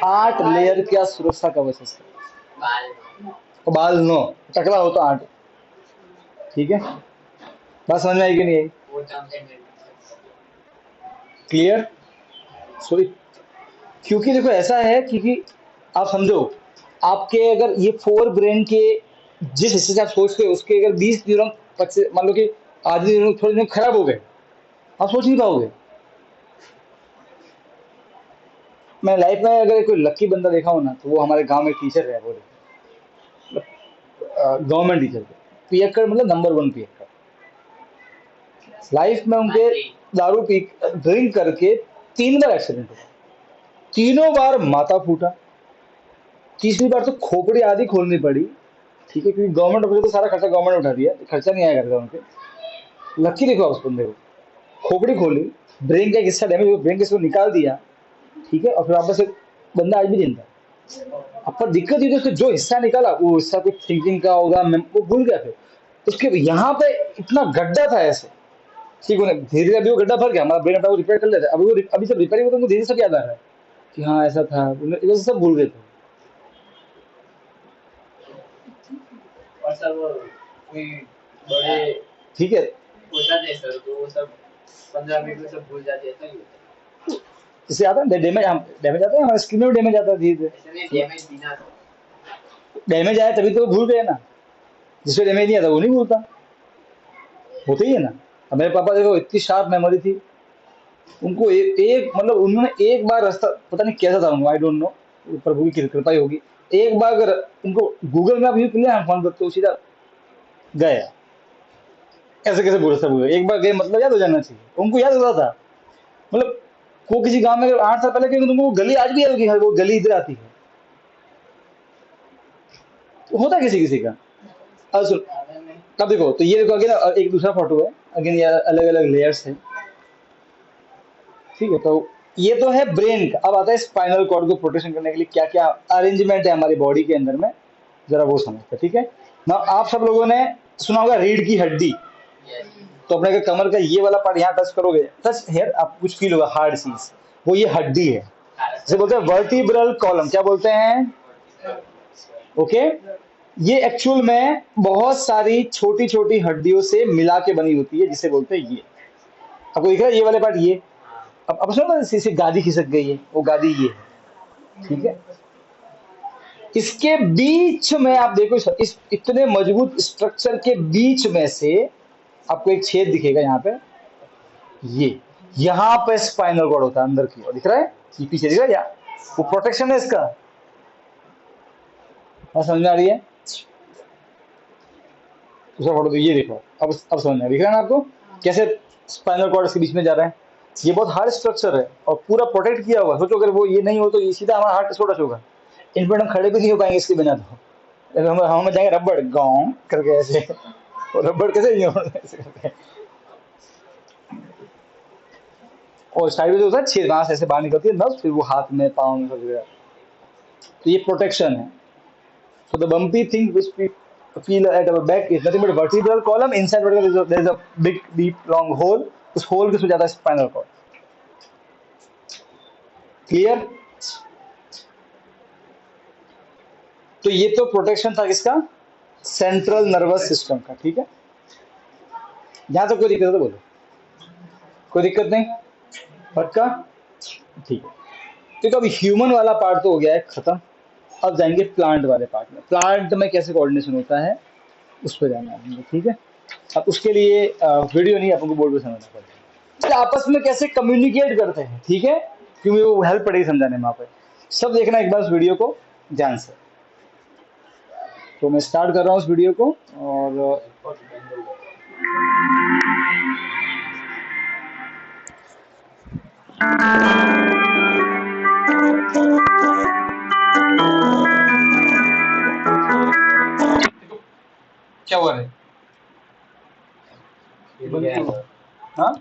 8 layer क्या सुरक्षा कवच है इसका। बाल बाल 9, टकला हो तो 8, ठीक है। बात समझ में आई कि नहीं आई? वो टर्म्स एंड क्लियर? सो क्योंकि देखो ऐसा है, क्योंकि आप समझो, आपके अगर ये 4 ब्रेन के जिस हिस्से से आप सोचते हो उसके अगर 20 न्यूरॉन, मान लो कि आधे न्यूरॉन थोड़े न्यूरॉन खराब हो गए, आप सोच नहीं पाओगे। मैं लाइफ में अगर कोई लकी बंदा देखा हो ना, तो वो हमारे गांव में टीचर है, वो गवर्नमेंट टीचर थे, पियक्कर मतलब नंबर 1 पियक्कर। लाइफ में उनके दारू पी ड्रिंक करके 3 बार एक्सीडेंट हुआ, तीनों बार माथा फूटा, तीसरी बार तो खोपड़ी आदि खोलनी पड़ी, ठीक है, क्योंकि गवर्नमेंट ऑफिस तो सारा खर्चा गवर्नमेंट उठा दिया, खर्चा नहीं आया करता उनके। लकी देखो उस बंदे को, खोपड़ी खोली, ब्रेन का एक हिस्सा डैमेज हुआ, ब्रेन के हिस्से को निकाल दिया, ठीक है, और फिर वापस से बंदा आज भी जिंदा है। अब पर दिक्कत ये थी, उसका जो हिस्सा निकाला वो हिस्सा कुछ थिंकिंग का होगा, वो भूल गया। फिर उसके यहाँ पे इतना गड्ढा था ऐसे, ठीक है, धीरे धीरे अभी वो गड्ढा भर गया, हमारा ब्रेन अपना वो रिपेयर कर लेता है, अभी सब रिपेयरिंग होता है, उनको धीरे सब याद आ रहा है कि हाँ ऐसा था, उन्हें सब भूल गए थे। और सब कोई बड़े ठीक है, हो जाते हैं सर, तो वो सब 15 मिनट में सब भूल जाते हैं, ऐसा ही होता है। इससे आता है डैमेज, डैमेज आता है हमारे स्किन में, डैमेज आता है धीरे ऐसे नहीं डैमेज बिना डैमेज आया तभी तो भूल गए ना, जिससे डैमेज नहीं आता वो नहीं भूलता, होता ही है ना। अब मेरे पापा देखो इतनी शार्प मेमोरी थी उनको, एक मतलब उन्होंने एक बार रास्ता, पता नहीं कैसा था उनको, आई डोंट नो, प्रभु की कृपा ही होगी, एक बार अगर उनको गूगल मैप यूज किया फोन पर तो सीधा गया, ऐसे कैसे भूल सकता, एक बार गए मतलब याद हो जाना चाहिए, उनको याद होता था। मतलब को किसी गांव में अगर 8 साल पहले गए तुमको वो गली आज भी याद होगी, वो गली इधर आती है, तो होता है किसी किसी का। अब सुन, अब देखो, तो ये देखो अगेन एक दूसरा फोटो है, अगेन ये अलग अलग लेयर्स है, ठीक है। तो ये तो है ब्रेन का। अब आता है स्पाइनल कॉर्ड को प्रोटेक्शन करने के लिए क्या क्या अरेंजमेंट है हमारी बॉडी के अंदर में, जरा वो समझते हैं, ठीक है ना। आप सब लोगों ने सुना होगा रीढ़ की हड्डी, तो अपने कमर का ये वाला पार्ट यहाँ टच करोगे, टच हेयर, आप कुछ फील होगा हार्ड चीज, वो ये हड्डी है, जैसे बोलते हैं वर्टिब्रल कॉलम, क्या बोलते हैं? ओके, ये एक्चुअल में बहुत सारी छोटी छोटी हड्डियों से मिला के बनी होती है, जिसे बोलते हैं ये। आपको दिख रहा है ये वाले पार्ट, ये अब सुनो ना, इसे गादी खिसक गई है, वो गादी ये है, ठीक है। इसके बीच में आप देखो, इस इतने मजबूत स्ट्रक्चर के बीच में से आपको एक छेद दिखेगा यहाँ पे, ये यहाँ पे स्पाइनल कॉर्ड होता है अंदर की ओर, दिख रहा है, ये पीछे दिख रहा है, या वो प्रोटेक्शन है इसका। हाँ, समझ में आ रही है? दूसरा फोटो तो ये देखो, अब समझ में दिख रहा है ना आपको कैसे स्पाइनल कॉर्ड इसके बीच में जा रहा है। ये बहुत हार्ड स्ट्रक्चर है और पूरा प्रोटेक्ट किया हुआ है। सोचो अगर वो ये नहीं हो तो ये सीधा हमारा हार्ट छोटा होगा, इन पर हम खड़े भी नहीं हो पाएंगे इसके बिना। तो हम जाएंगे रबड़ गाँव करके ऐसे, और रबड़ कैसे नहीं हो ऐसे करके, और साइड में जो होता है छेद, वहां से ऐसे बाहर निकलती है नस, फिर वो हाथ में पाँव में सब जगह। तो ये प्रोटेक्शन है। So the bumpy thing which we feel at our back is nothing but a vertebral column. Inside vertebral there is a big, deep, long hole. उस होल के थ्रू जाता है स्पाइनल कॉर्ड। क्लियर? तो ये तो protection था किसका? Central nervous system का, ठीक है। यहां तो कोई दिक्कत है तो बोलो, कोई दिक्कत नहीं, पक्का? ठीक है। तो अभी ह्यूमन वाला पार्ट तो हो गया है खत्म। अब जाएंगे प्लांट वाले पार्ट में। प्लांट में कैसे कोऑर्डिनेशन होता है उस पर जाना है, ठीक है। अब उसके लिए वीडियो नहीं, आपको बोर्ड पे समझना पड़ेगा। आपस में कैसे कम्युनिकेट करते हैं, ठीक है, क्योंकि वो हेल्प पड़ेगी समझाने में। वहाँ पे सब देखना एक बार उस वीडियो को ध्यान से। तो मैं स्टार्ट कर रहा हूँ उस वीडियो को, और क्या हुआ है? हाँ,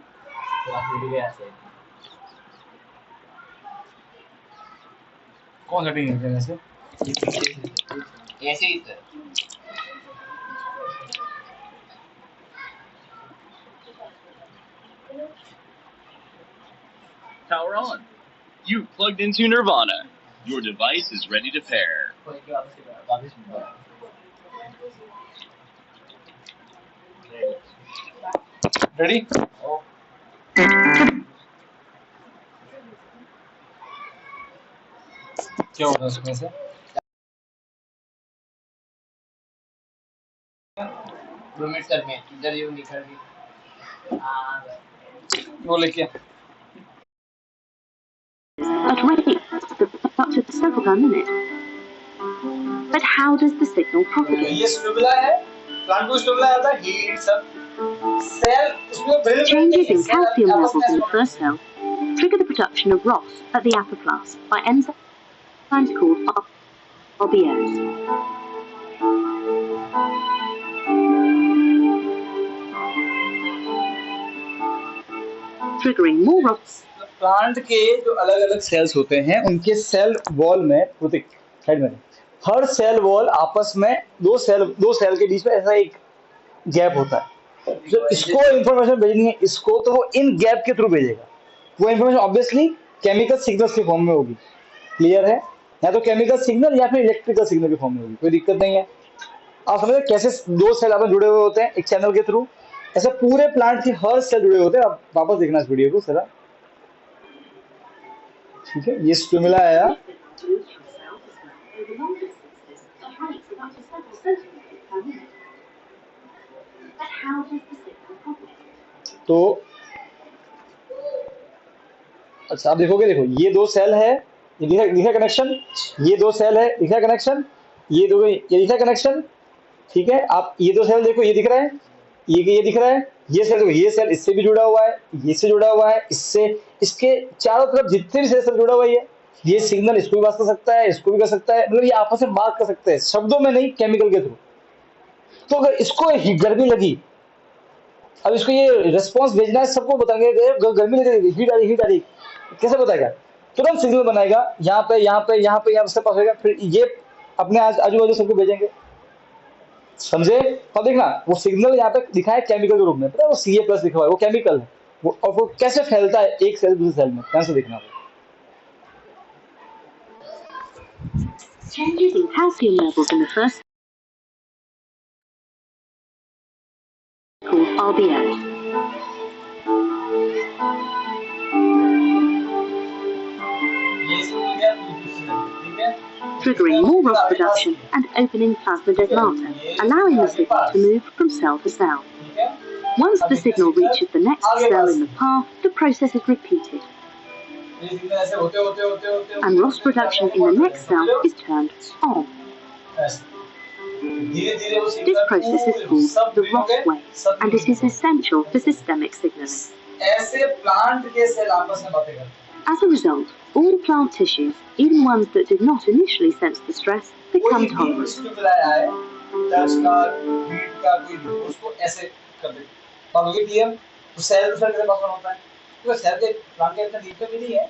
कौन सा टीम है ऐसे? ऐसे ही sir. Power on. You've plugged into Nirvana. Your device is ready to pair. Ready? क्या होता है उसमें से? 2 मिनट सर में इधर ये निकल गई। वो लेके At rate up to several per minute. But how does the signal propagate? ये स्टिमुला है, प्लांट को स्टिमुला आता है, हीट सब सेल उसमें brain Changes in calcium levels in the first cell trigger the production of ROS at the apoplas by enzymes called RBOs. Triggering more ROS. Plant के जो अलग अलग सेल्स होते हैं उनके सेल वॉल में, प्रतीक साइड में, हर सेल वॉल आपस में दो सेल के बीच में ऐसा एक गैप होता है। जो इसको इंफॉर्मेशन भेजनी है इसको, तो वो इन गैप के थ्रू भेजेगा। वो इंफॉर्मेशन ऑब्वियसली केमिकल सिग्नल्स के फॉर्म में होगी। क्लियर है? या तो केमिकल सिग्नल या फिर इलेक्ट्रिकल सिग्नल के फॉर्म में होगी, कोई दिक्कत नहीं है। आप समझे कैसे दो सेल आपस में जुड़े हुए होते हैं एक चैनल के थ्रू, ऐसे पूरे प्लांट के हर सेल जुड़े होते हैं। आप वापस देखना इस वीडियो को जरा, ठीक है। ये स्टिमुला आया, तो अच्छा आप देखोगे, देखो ये दो सेल है, ये दिखा कनेक्शन, ये दो सेल है, दिखा कनेक्शन, ये दिखा कनेक्शन, ठीक है। आप ये दो सेल देखो, ये दिख रहा है, ये दिख रहा है, ये सेल देखो, ये सेल इससे भी जुड़ा हुआ है, ये से जुड़ा हुआ है, इससे, इसके चारों तरफ जितने भी सेल जुड़ा हुआ है, ये सिग्नल इसको भी पास कर सकता है, इसको भी कर सकता है, मतलब ये आपस में बात कर सकते हैं, शब्दों में नहीं, केमिकल के थ्रू। तो अगर इसको गर्मी लगी, अब इसको ये रिस्पॉन्स भेजना है, सबको बताएंगे गर्मी लगी, हीट आ रही, कैसे बताएगा? तुरंत सिग्नल बनाएगा, यहाँ पे यहाँ पे यहाँ पे यहाँ से पास होगा, फिर ये अपने आजू बाजू सबको भेजेंगे। समझे? अब देखना वो सिग्नल यहाँ पे लिखा है केमिकल के रूप में, पता है वो Ca+ लिखा हुआ है, वो केमिकल है वो, और वो कैसे फैलता है एक सेल दूसरे सेल में, ध्यान से देखना। Changes in calcium levels in the first called RBS. ये इसको हो गया nutrition, ठीक है? Triggering more ROS production and opening plasmodesmata, allowing the signal to move from cell to cell. ठीक है? Once the signal reaches the next cell in the path, the process is repeated, ये signal ऐसे होते and ROS production in the next cell is turned on. धीरे-धीरे वो This signal process is called the ROS way, and it is essential for systemic signaling. ऐसे plant के cell आपस में बातें करते हैं। As a result, all plant tissues, even ones that did not initially sense the stress, become कोई tolerant. Stimuli आए, touch का, बीट का कोई भी, उसको ऐसे कर दे। बात होगी टीएम, तो सेल के पास होता है। तो सेल के प्लांट के अंदर नीचे भी नहीं है,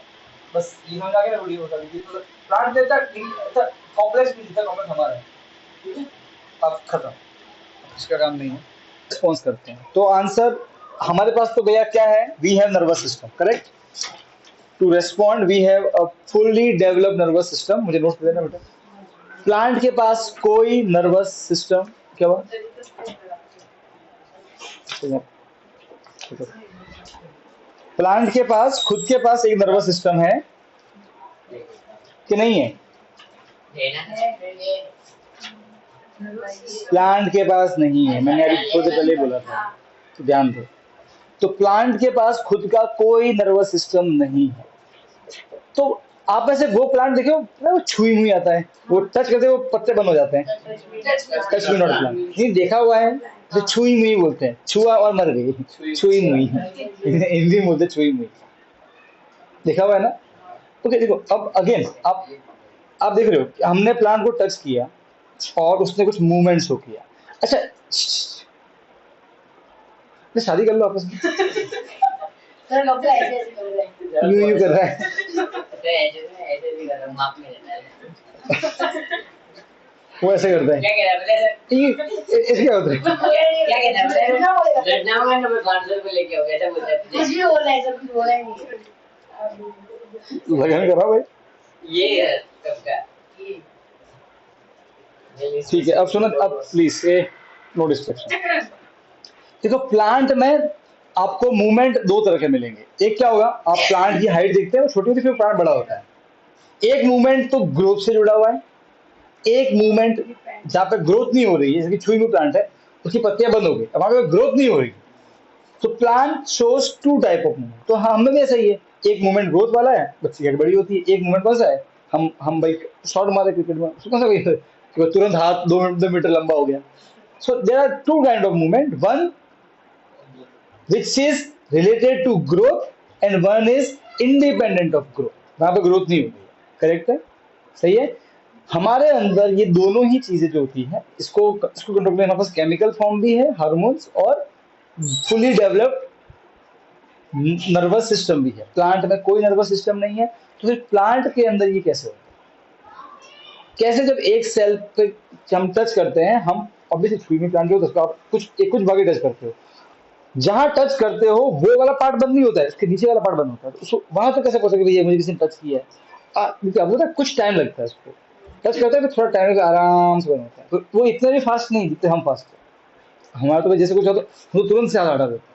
बस ये समझ आ गया ना वीडियो होता है। तो प्लांट के अंदर कॉम्प्लेक्स भी जितना कॉम्प्लेक्स हमारा है, ठीक है? अब खत्म, इसका काम नहीं है। रिस्पॉन्स करते हैं। तो आंसर हमारे पास तो भैया क्या है? We have nervous system, correct? To respond we have a fully developed nervous system. मुझे नोट कर देना बेटा। प्लांट के पास कोई नर्वस सिस्टम क्या हुआ? प्लांट के पास खुद के पास एक नर्वस सिस्टम है कि नहीं है? प्लांट के पास नहीं है, मैंने अभी थोड़ी देर पहले बोला था, तो ध्यान दो। तो प्लांट के पास खुद का कोई नर्वस सिस्टम नहीं है। तो आप ऐसे वो प्लांट देखो ना, वो छुई हुई आता है, वो टच करते वो पत्ते बंद हो जाते हैं। टच मी नॉट प्लांट, नहीं देखा हुआ है, तो छुई मुई बोलते हैं, छुआ और मर गई, छुई मुई हिंदी में बोलते छुई मुई, देखा हुआ है ना? ओके देखो, अब अगेन आप देख रहे हो कि हमने प्लांट को टच किया और उसने कुछ मूवमेंट शो किया। अच्छा शादी कर लो आपस में। सर लोग ऐसे ऐसे कर रहे हैं। यूं कर रहा है। ऐसे भी कर रहा हूं, माप में रहता है। वो ऐसे करता है। क्या कह रहा है? इसके क्या होता है? क्या कहता है? लड़ना हुआ नंबर 500 पे लेके आओ, ऐसा बोलता है। कुछ भी बोल रहा है, सब कुछ बोला ही नहीं। लगन कर रहा भाई। ये है सबका। ठीक है, अब सुनो, अब प्लीज ए नो डिस्ट्रैक्शन। देखो प्लांट में आपको मूवमेंट दो तरह के मिलेंगे। एक क्या होगा, आप प्लांट की हाइट देखते हैं, वो छोटी होती है, फिर प्लांट बड़ा होता है। एक मूवमेंट तो ग्रोथ से जुड़ा हुआ है, एक मूवमेंट जहाँ पे ग्रोथ नहीं हो रही है, जैसे कि छुई हुई प्लांट है, उसकी पत्तियां बंद हो गई, अब वहां पे ग्रोथ नहीं हो रही, तो plant shows two type of movement. तो हाँ, हमें भी ऐसा ही है, एक मूवमेंट ग्रोथ वाला है, बच्ची की बड़ी होती है। एक मूवमेंट कौन सा है, हम भाई शॉट मारे क्रिकेट में, कौन सा भाई तुरंत हाथ 2 मीटर लंबा हो गया। So there are two kind of movement, one which is related to growth and one is independent of growth। वहां पे ग्रोथ नहीं होती है, करेक्ट है, सही है। हमारे अंदर ये दोनों ही चीजें जो होती है, इसको कंट्रोल करने के पास केमिकल फॉर्म भी है, हार्मोन्स, और फुली डेवलप्ड नर्वस सिस्टम भी है। प्लांट में कोई नर्वस सिस्टम नहीं है, तो फिर प्लांट के अंदर ये कैसे होता है? कैसे? जब एक सेल पे हम टच करते हैं, हम ऑब्वियसली छुई में प्लांट के आप कुछ भागे टच करते हो, जहां टच करते हो वो वाला पार्ट बंद नहीं होता है, इसके नीचे वाला पार्ट बंद होता है। तो वहां तो कैसे पता कि भैया मुझे किसी ने टच किया है? क्या बोलता है, कुछ टाइम लगता है उसको टच करते हैं, तो थोड़ा टाइम लगता है, आराम से बंद होता है। तो वो इतने भी फास्ट नहीं जितने हम फास्ट हैं। हमारा तो जैसे कुछ होता है वो तुरंत से ज्यादा हटा देता है।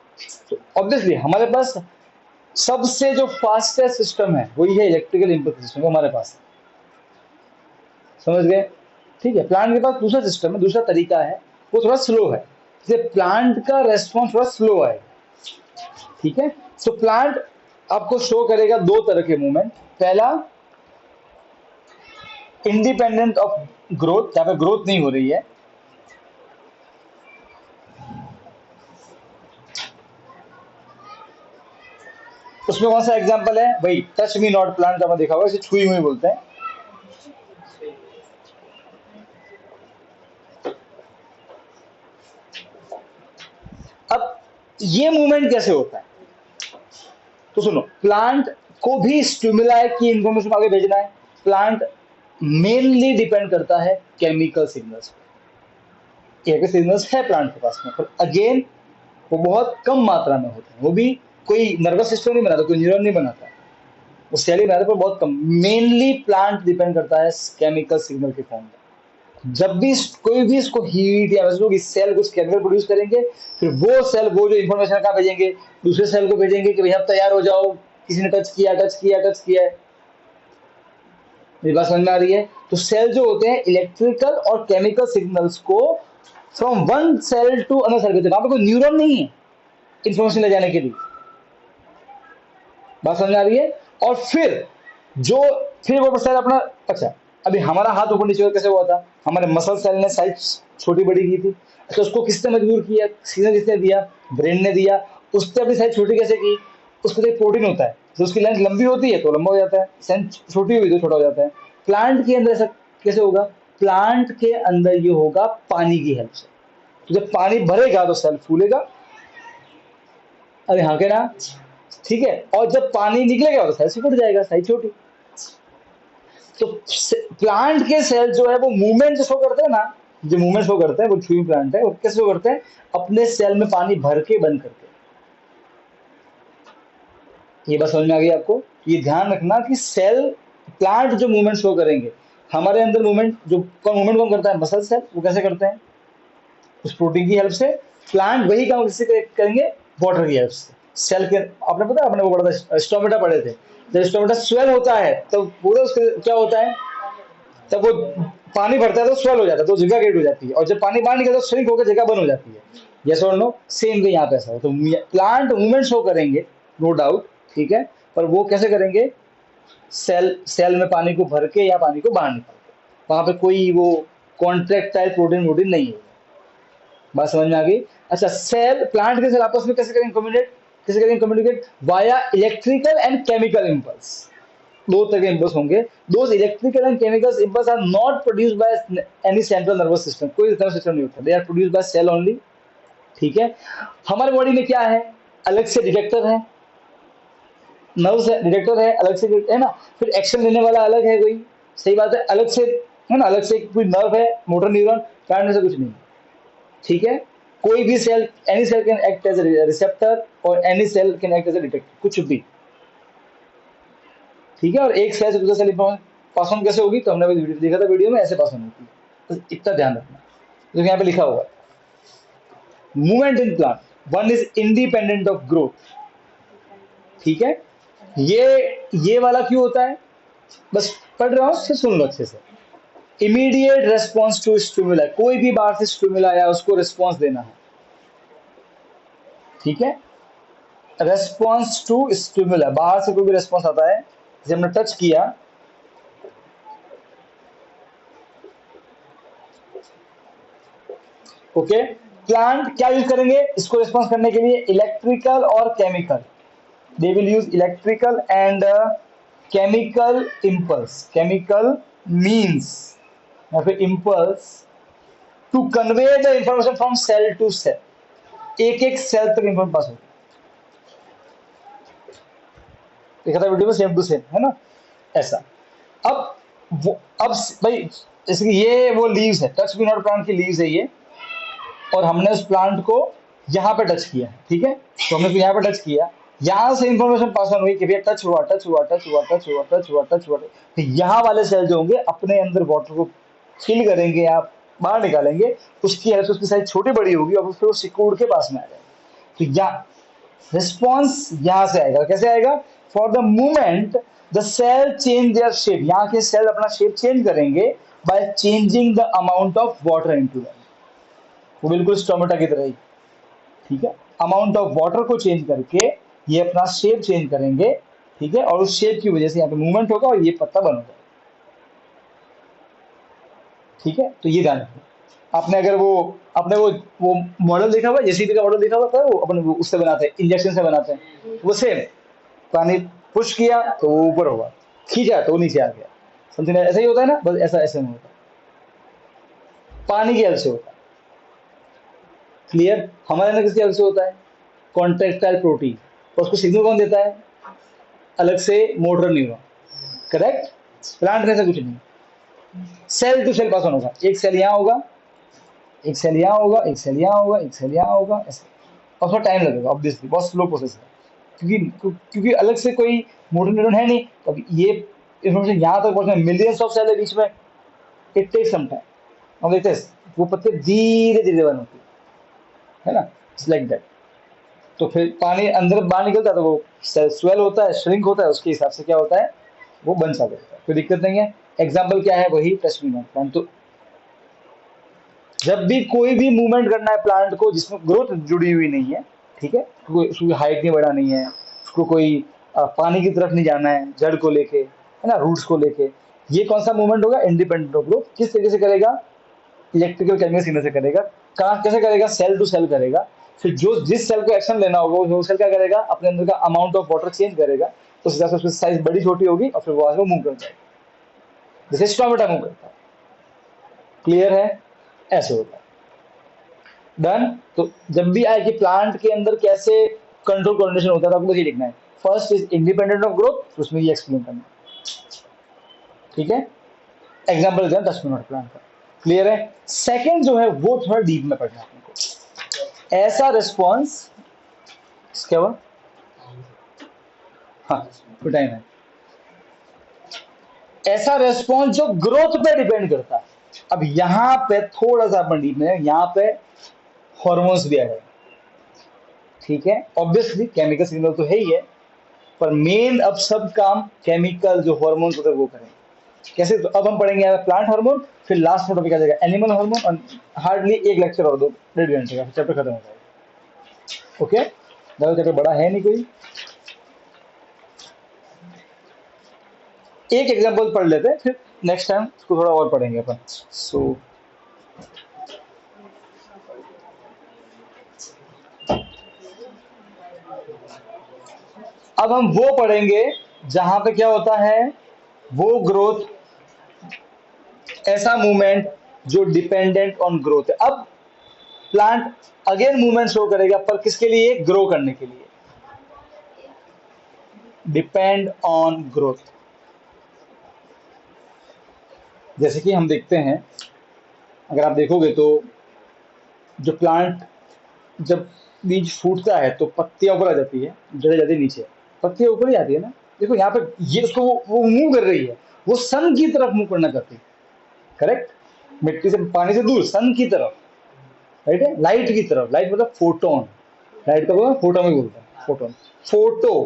तो ऑब्वियसली हमारे पास सबसे जो फास्टेस्ट सिस्टम है वही है इलेक्ट्रिकल इम्पल्स सिस्टम, वो हमारे पास है, समझ गए? ठीक है। प्लांट के पास दूसरा सिस्टम है, दूसरा तरीका है, वो थोड़ा स्लो है, इसलिए प्लांट का रेस्पॉन्स थोड़ा स्लो आएगा, ठीक है। सो प्लांट आपको शो करेगा दो तरह के मूवमेंट। पहला इंडिपेंडेंट ऑफ ग्रोथ, जहां पे ग्रोथ नहीं हो रही है, उसमें कौन सा एग्जांपल है भाई, टच मी नॉट प्लांट, आपने देखा होगा, इसे छुई हुई बोलते हैं। अब ये मूवमेंट कैसे होता है, तो सुनो, प्लांट को भी स्टिमुलाई की इंफॉर्मेशन आगे भेजना है। प्लांट मेनली डिपेंड करता है केमिकल सिग्नल्स पे। केमिकल सिग्नल्स है प्लांट के पास में, पर अगेन वो बहुत कम मात्रा में होते हैं, वो भी कोई नर्वस सिस्टम नहीं बनाता, कोई न्यूरॉन नहीं बनाता, वो सेल ही बनाते पर बहुत कम। मेनली प्लांट डिपेंड करता है केमिकल सिग्नल के फॉर्म में। जब भी कोई भी इसको हीट या वैसे लोग इस सेल कुछ केमिकल प्रोड्यूस करेंगे, फिर वो सेल वो जो इन्फॉर्मेशन कहाँ भेजेंगे, दूसरे सेल को भेजेंगे कि भैया अब तैयार हो जाओ, किसी ने टच किया टच किया टच किया है। मेरी बात समझ में आ रही है? तो सेल जो होते हैं इलेक्ट्रिकल और केमिकल सिग्नल्स को from one cell to another cell भेजते हैं। वहां पे कोई न्यूरॉन नहीं है इंफॉर्मेशन ले जाने के लिए। बात समझ में आ रही है? और फिर वो सेल अपना, अच्छा अभी हमारा हाथ ऊपर नीचे कैसे हुआ था, हमारे मसल सेल ने साइज छोटी बड़ी की थी, तो उसको किसने मजबूर किया, सिग्नल किसने दिया, ब्रेन ने दिया। उसने अपनी साइज छोटी कैसे की, उसको एक प्रोटीन होता है, तो उसकी लेंथ लंबी होती है तो लंबा हो जाता है, लेंथ छोटी हुई तो छोटा हो जाता है। प्लांट के अंदर ऐसा कैसे होगा, प्लांट के अंदर ये होगा पानी की हेल्प से। तो जब पानी भरेगा तो सेल फूलेगा, अरे हाँ के ना, ठीक है। और जब पानी निकलेगा तो सेल सिकुड़ जाएगा, साइज छोटी। तो प्लांट के सेल जो है वो मूवमेंट शो करते हैं ना, जो मूवमेंट शो करते हैं वो ट्यूब प्लांट है, वो कैसे शो करते हैं, अपने सेल में पानी भर के बंद करके। ये बात समझ में आ गई आपको? ये ध्यान रखना कि सेल प्लांट जो मूवमेंट शो करेंगे, हमारे अंदर मूवमेंट जो मूवमेंट कौन करता है, मसल सेल, वो कैसे करते हैं, उस प्रोटीन की हेल्प से। प्लांट वही काम किससे करेंगे, वाटर की हेल्प से। सेल के आपने पता है, आपने वो पढ़ा था, स्टोमेटा पढ़े थे, जब स्टोमेटा स्वेल होता है तो पूरा उसके क्या होता है, तब वो पानी भरता है तो स्वेल हो जाता है, तो जगह क्रिएट हो जाती है, और जब पानी बाहर निकलता है तो श्रिंक होकर जगह बंद हो जाती है। यस और नो? सेम वे यहाँ पे ऐसा है। तो प्लांट मूवमेंट शो करेंगे नो डाउट, ठीक है, पर वो कैसे करेंगे, सेल में पानी को भर के या पानी को बाहर निकाल के। वहां पे कोई वो कॉन्ट्रैक्टाइल प्रोटीन वोटीन नहीं है। बात समझ में आ गई? अच्छा, सेल प्लांट के सेल आपस में कैसे करेंगे कम्युनिकेट, कैसे करेंगे communicate, via electrical and chemical impulse. दो तरह के इंपल्स होंगे। Those electrical and chemical impulse are not produced by any central nervous system, कोई नर्वस सिस्टम नहीं होता, they are produced by cell only, ठीक है। हमारे बॉडी में क्या है, अलग से डिटेक्टर है, नर्व्स है, डिटेक्टर है, अलग से है ना, फिर एक्शन लेने वाला अलग है कोई, सही बात है, अलग से है ना, अलग से कोई नर्व है, मोटर न्यूरॉन, कारण से कुछ नहीं, ठीक है। कोई भी cell, any cell can act as a receptor और any cell can act as a detector, कुछ भी, ठीक है। और एक सेल से दूसरे सेल पास ऑन कैसे होगी, तो हमने अभी देखा था वीडियो में, ऐसे पास ऑन होती है, तो इतना ध्यान रखना। तो यहाँ पे लिखा हुआ है movement in plant, one is independent of growth, ठीक है। ये वाला क्यों होता है, बस पढ़ रहा हूं, फिर सुन लो अच्छे से। इमीडिएट रेस्पॉन्स टू स्टिमुलाई, कोई भी बाहर से स्टिमुला आया उसको रेस्पॉन्स देना है, ठीक है। रेस्पॉन्स टू स्टिमुला, बाहर से कोई भी रेस्पॉन्स आता है, जैसे हमने टच किया, ओके। प्लांट क्या यूज करेंगे इसको रेस्पॉन्स करने के लिए, इलेक्ट्रिकल और chemical, they will use electrical and chemical impulse, chemical means या फिर impulse to convey the information from cell to cell, एक एक सेल तक इंफॉर्मेशन पास होती है। देखा था वीडियो में, सेम टू सेम है ना, ऐसा। अब भाई जैसे कि ये वो लीव्स है, टच मी नॉट प्लांट की लीव्स है ये, और हमने उस प्लांट को यहाँ पे टच किया, ठीक है, तो हमने यहाँ पे टच किया, यहां से इंफॉर्मेशन पास ऑन हुई कि भैया टच हुआ टच हुआ टच हुआ टच हुआ टच हुआ टच हुआ, तो यहाँ वाले सेल जो होंगे अपने अंदर वाटर को फिल करेंगे या बाहर निकालेंगे, उसकी हेल्प से उसकी साइज छोटी बड़ी होगी और फिर वो सिकुड़ के पास में आ जाएगा। तो यहाँ रिस्पॉन्स यहाँ से आएगा, कैसे आएगा, for the movement the cell change their shape, यहाँ के सेल अपना शेप चेंज करेंगे by changing the amount of water into them, वो बिल्कुल स्टोमेटा की तरह ही, ठीक है। अमाउंट ऑफ वाटर को चेंज करके ये अपना शेप चेंज करेंगे, ठीक है, और उस शेप की वजह से यहाँ पे मूवमेंट होगा और ये पत्ता बन जाएगा, ठीक है। तो ये ध्यान रखना। आपने अगर आपने वो मॉडल देखा हुआ, जेसीबी का मॉडल देखा हुआ था, वो अपन उससे बनाते हैं, इंजेक्शन से बनाते हैं, वो सेम, पानी पुश किया तो वो ऊपर होगा, खींचा तो वो नीचे आ गया, समथिंग ऐसा ही होता है ना, बस ऐसा ऐसे नहीं होता, पानी की हेल्प से होता है, क्लियर। हमारे अंदर किसकी हेल्प से होता है, कॉन्ट्रैक्टाइल प्रोटीन, और उसको सिग्नल कौन देता है, अलग से मोटर न्यूरॉन, करेक्ट। प्लांट में ऐसा कुछ नहीं, cell to cell pass on होगा, एक सेल यहाँ होगा, एक सेल यहाँ होगा, एक सेल यहाँ होगा, एक सेल यहाँ होगा, ऐसा, और थोड़ा टाइम लगेगा ऑब्वियसली, बहुत स्लो प्रोसेस है, क्योंकि अलग से कोई मोटर न्यूरॉन है नहीं, तो अब ये इन्फॉर्मेशन यहाँ तक पहुंचना, मिलियंस ऑफ सेल है बीच में, इट टेक्स सम टाइम। अब देखते हैं वो पत्ते धीरे धीरे बन होती है ना, इट्स लाइक दैट। तो फिर पानी अंदर बाहर निकलता है तो वो स्वेल होता है, श्रिंक होता है, उसके हिसाब से क्या होता है वो बन सा देता है, कोई दिक्कत नहीं है। एग्जाम्पल क्या है, वही टचमीनोट प्लांट। तो जब भी कोई भी मूवमेंट करना है प्लांट को जिसमें ग्रोथ जुड़ी हुई नहीं है, ठीक है, उसकी हाइट नहीं बढ़ानी है, उसको कोई पानी की तरफ नहीं जाना है जड़ को लेके, है ना, रूट्स को लेके, ये कौन सा मूवमेंट होगा, इंडिपेंडेंट ऑफ ग्रोथ। किस तरीके से करेगा, इलेक्ट्रिकल केमिकल सिग्नल से करेगा। कहाँ कैसे करेगा, सेल टू सेल करेगा। फिर जो जिस सेल को एक्शन लेना होगा वो सेल क्या करेगा, अपने अंदर का अमाउंट ऑफ वाटर चेंज करेगा, तो उस हिसाब से उसकी साइज बड़ी छोटी होगी और फिर वो आगे मूव कर जाएगा, जैसे स्टोमेटा मूव करता है। क्लियर है, ऐसे होता है। डन। तो जब भी आए कि प्लांट के अंदर कैसे कंट्रोल कोऑर्डिनेशन होता है तो आपको बस ये लिखना है, first is independent of growth, उसमें ये एक्सप्लेन करना है, ठीक है। एग्जाम्पल दिया टचमीनोट प्लांट का, क्लियर है। सेकंड जो है वो थोड़ा डीप में पढ़ना है आपको। ऐसा रिस्पॉन्स, क्या हुआ, हाँ कोई टाइम है, ऐसा रिस्पॉन्स जो ग्रोथ पे डिपेंड करता है। अब यहां पे थोड़ा सा अपन डीप में, यहां पे हॉर्मोन्स भी आ जाएंगे, ठीक है। ऑब्वियसली केमिकल सिग्नल तो है ही है, पर मेन अब सब काम केमिकल जो हॉर्मोन्स होते हैं वो करेंगे। कैसे, तो अब हम पढ़ेंगे प्लांट हार्मोन, फिर लास्ट में टॉपिक आ जाएगा एनिमल हार्मोन, और हार्डली एक लेक्चर और 2.5 घंटे का चैप्टर खत्म हो जाएगा। ओके, ज्यादा चैप्टर बड़ा है नहीं कोई। एक एग्जांपल पढ़ लेते हैं, फिर नेक्स्ट टाइम इसको थोड़ा और पढ़ेंगे अपन। सो अब हम वो पढ़ेंगे जहां पे क्या होता है, वो ग्रोथ, ऐसा मूवमेंट जो डिपेंडेंट ऑन ग्रोथ है। अब प्लांट अगेन मूवमेंट शो करेगा, पर किसके लिए, ग्रो करने के लिए, डिपेंड ऑन ग्रोथ। जैसे कि हम देखते हैं, अगर आप देखोगे तो जो प्लांट जब बीज फूटता है तो पत्तियां ऊपर आ जाती है, जड़ें जाती है नीचे, पत्तियां ऊपर ही आती है ना। देखो यहाँ पे ये उसको वो मूव कर रही है, वो सन की तरफ मूव करना चाहती है, करेक्ट, मिट्टी से पानी से दूर सन की तरफ, राइट है, लाइट की तरफ। लाइट मतलब फोटोन, लाइट का बोला फोटो में बोलता है, फोटोन,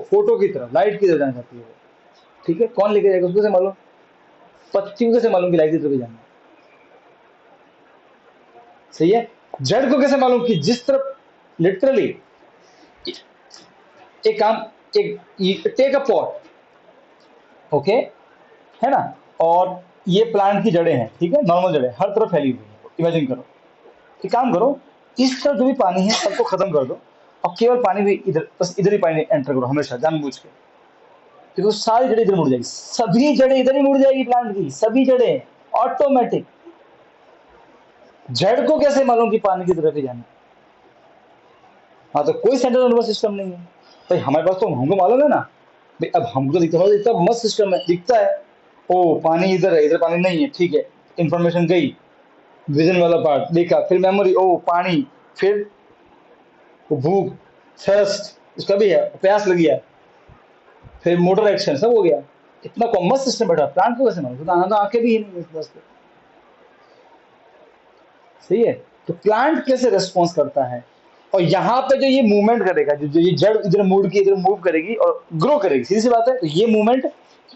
फोटो की तरफ, लाइट की तरफ जाना चाहती है वो, ठीक है। कौन लेके जाएगा उसको, कैसे मालूम, पत्तियों कैसे मालूम कि लाइट की तरफ जाना है, सही है। जड़ को कैसे मालूम कि जिस तरफ, लिटरली एक काम, एक टेक अ पॉट, ओके, है ना, और ये प्लांट की जड़ें हैं, ठीक है, नॉर्मल जड़ें हर तरफ फैली हुई है, इमेजिन करो। एक काम करो, इस तरफ जो भी पानी है सबको खत्म कर दो और केवल पानी भी इधर, बस इधर ही पानी एंटर करो हमेशा जानबूझ के, तो सारी जड़ें इधर मुड़ जाएगी, सभी जड़ें इधर ही मुड़ जाएगी प्लांट की, सभी जड़ें ऑटोमेटिक। जड़ को कैसे मालूम कि पानी की तरफ ही जाना, हाँ, तो कोई सेंट्रल नर्वस सिस्टम नहीं है भाई हमारे पास, तो हमको मालूम है ना भाई। अब हमको तो दिखता है, इतना मस्त सिस्टम है, दिखता है, ओ पानी इधर है, इधर पानी नहीं है, ठीक है, इंफॉर्मेशन गई, विजन वाला पार्ट देखा, फिर मेमोरी, ओ पानी, फिर भूख, थर्स्ट, उसका भी है, प्यास लगी है, फिर मोटर एक्शन, सब हो गया। इतना कॉमन सिस्टम बैठा, प्लांट को कैसे मालूम, तो आंखें भी नहीं है, सही है। तो प्लांट कैसे रिस्पॉन्स करता है, और यहाँ पे जो ये मूवमेंट करेगा, जो ये जड़ इधर मुड़ के इधर मूव करेगी और ग्रो करेगी, सीधी सी बात है, तो ये मूवमेंट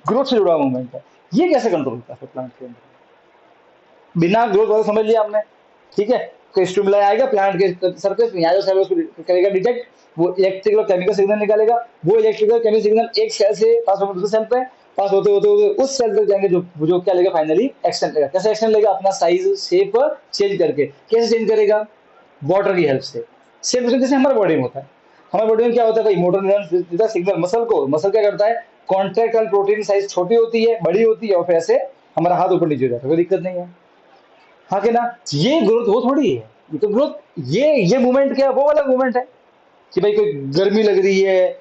ग्रोथ से जुड़ा मूवमेंट है। ये कैसे कंट्रोल होता है प्लांट के अंदर, बिना ग्रोथ वाला समझ लिया हमने, ठीक है। तो स्टिमुलाई आएगा प्लांट के सरफेस में, यहाँ जो सेल उसको करेगा डिटेक्ट, वो इलेक्ट्रिकल और केमिकल सिग्नल निकालेगा, वो इलेक्ट्रिकल केमिकल सिग्नल एक सेल से पास होकर दूसरे सेल पे, पास होते होते होते उस सेल तक जाएंगे जो क्या लेगा, फाइनली एक्शन लेगा। कैसे एक्शन लेगा, अपना साइज शेप चेंज करके। कैसे चेंज करेगा, वाटर की हेल्प से। सेम जैसे हमारे बॉडी में होता है, हमारे बॉडी में क्या होता है भाई, मोटर न्यूरॉन देता है सिग्नल मसल को, मसल क्या करता है, कॉन्ट्रैक्ट और प्रोटीन साइज छोटी होती है, बड़ी होती है, और फिर ऐसे हमारा हाथ ऊपर नीचे हो जाता है, कोई दिक्कत नहीं है, हाँ कि ना। ये ग्रोथ वो थोड़ी है, ये तो ग्रोथ, ये मूवमेंट क्या है, वो वाला मूवमेंट है कि भाई कोई गर्मी लग रही है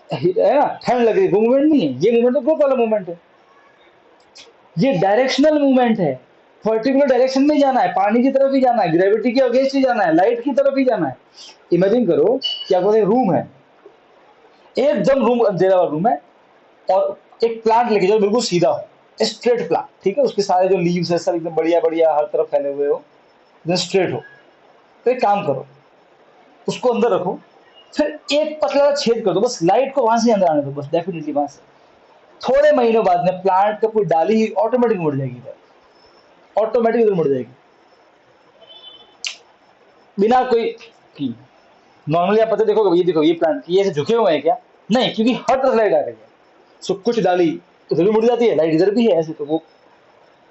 ना, ठंड लग रही है, वो मूवमेंट नहीं है। ये मूवमेंट तो ग्रोथ वाला मूवमेंट है, ये डायरेक्शनल मूवमेंट है, पर्टिकुलर डायरेक्शन में जाना है, पानी की तरफ ही जाना है, ग्रेविटी के अगेंस्ट ही जाना है, लाइट की तरफ ही जाना है। इमेजिन करो कि आपको एक रूम है, एकदम रूम अंधेरा वाला रूम है, और एक प्लांट लेके जाओ बिल्कुल सीधा हो, स्ट्रेट प्लांट, ठीक है, उसके सारे जो लीव्स है सब एकदम बढ़िया बढ़िया हर तरफ फैले हुए हो, एकदम स्ट्रेट हो। तो एक काम करो, उसको अंदर रखो, फिर एक पतला सा छेद कर दो, बस लाइट को वहां से अंदर आने दो, बस डेफिनेटली वहां से। थोड़े महीनों बाद में प्लांट का कोई डाली ही ऑटोमेटिक मुड़ जाएगी इधर, ऑटोमेटिक इधर मुड़ जाएगी बिना कोई की। नॉर्मली आप पता देखोगे, ये देखो ये प्लांट ये ऐसे झुके हुए हैं क्या, नहीं, क्योंकि हर तरफ लाइट आ रही है। सो कुछ डाली इधर भी मुड़ जाती है, लाइट इधर भी है, ऐसे तो वो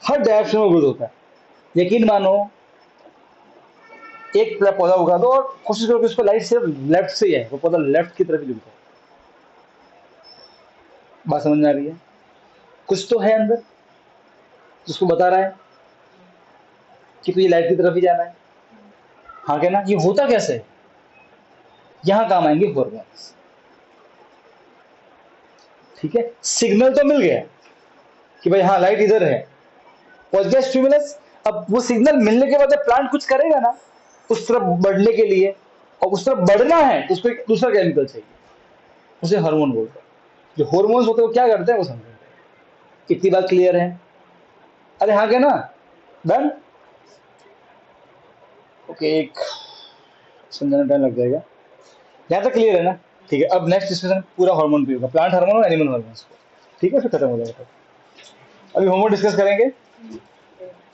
हर डायरेक्शन में ग्रोथ होता है। यकीन मानो एक पौधा उगा दो और कोशिश करो कि उसको लाइट सिर्फ लेफ्ट से ही है, वो पौधा लेफ्ट की तरफ ही झुकता है। बात समझ में आ रही है? कुछ तो है अंदर जिसको बता रहा है कि तुझे लाइट की तरफ ही जाना है। हाँ क्या ना, ये होता कैसे है? यहां काम आएंगे हॉर्मोन्स, ठीक है। सिग्नल तो मिल गया कि भाई हाँ लाइट इधर है, पहुंच स्टिमुलस। अब वो सिग्नल मिलने के बाद प्लांट कुछ करेगा ना उस तरफ बढ़ने के लिए, और उस तरफ बढ़ना है तो उसको एक दूसरा केमिकल चाहिए, उसे हार्मोन बोलते हैं। जो हार्मोन्स होते हैं वो क्या करते हैं वो समझते हैं। कितनी बात क्लियर है? अरे हाँ क्या ना, डन। ओके, एक समझाने टाइम लग जाएगा, यहाँ तक क्लियर है ना? ठीक है, अब नेक्स्ट डिस्कशन पूरा हार्मोन पे होगा, प्लांट हार्मोन और एनिमल हार्मोन्स को, ठीक है, फिर खत्म हो जाएगा। अभी हार्मोन डिस्कस करेंगे।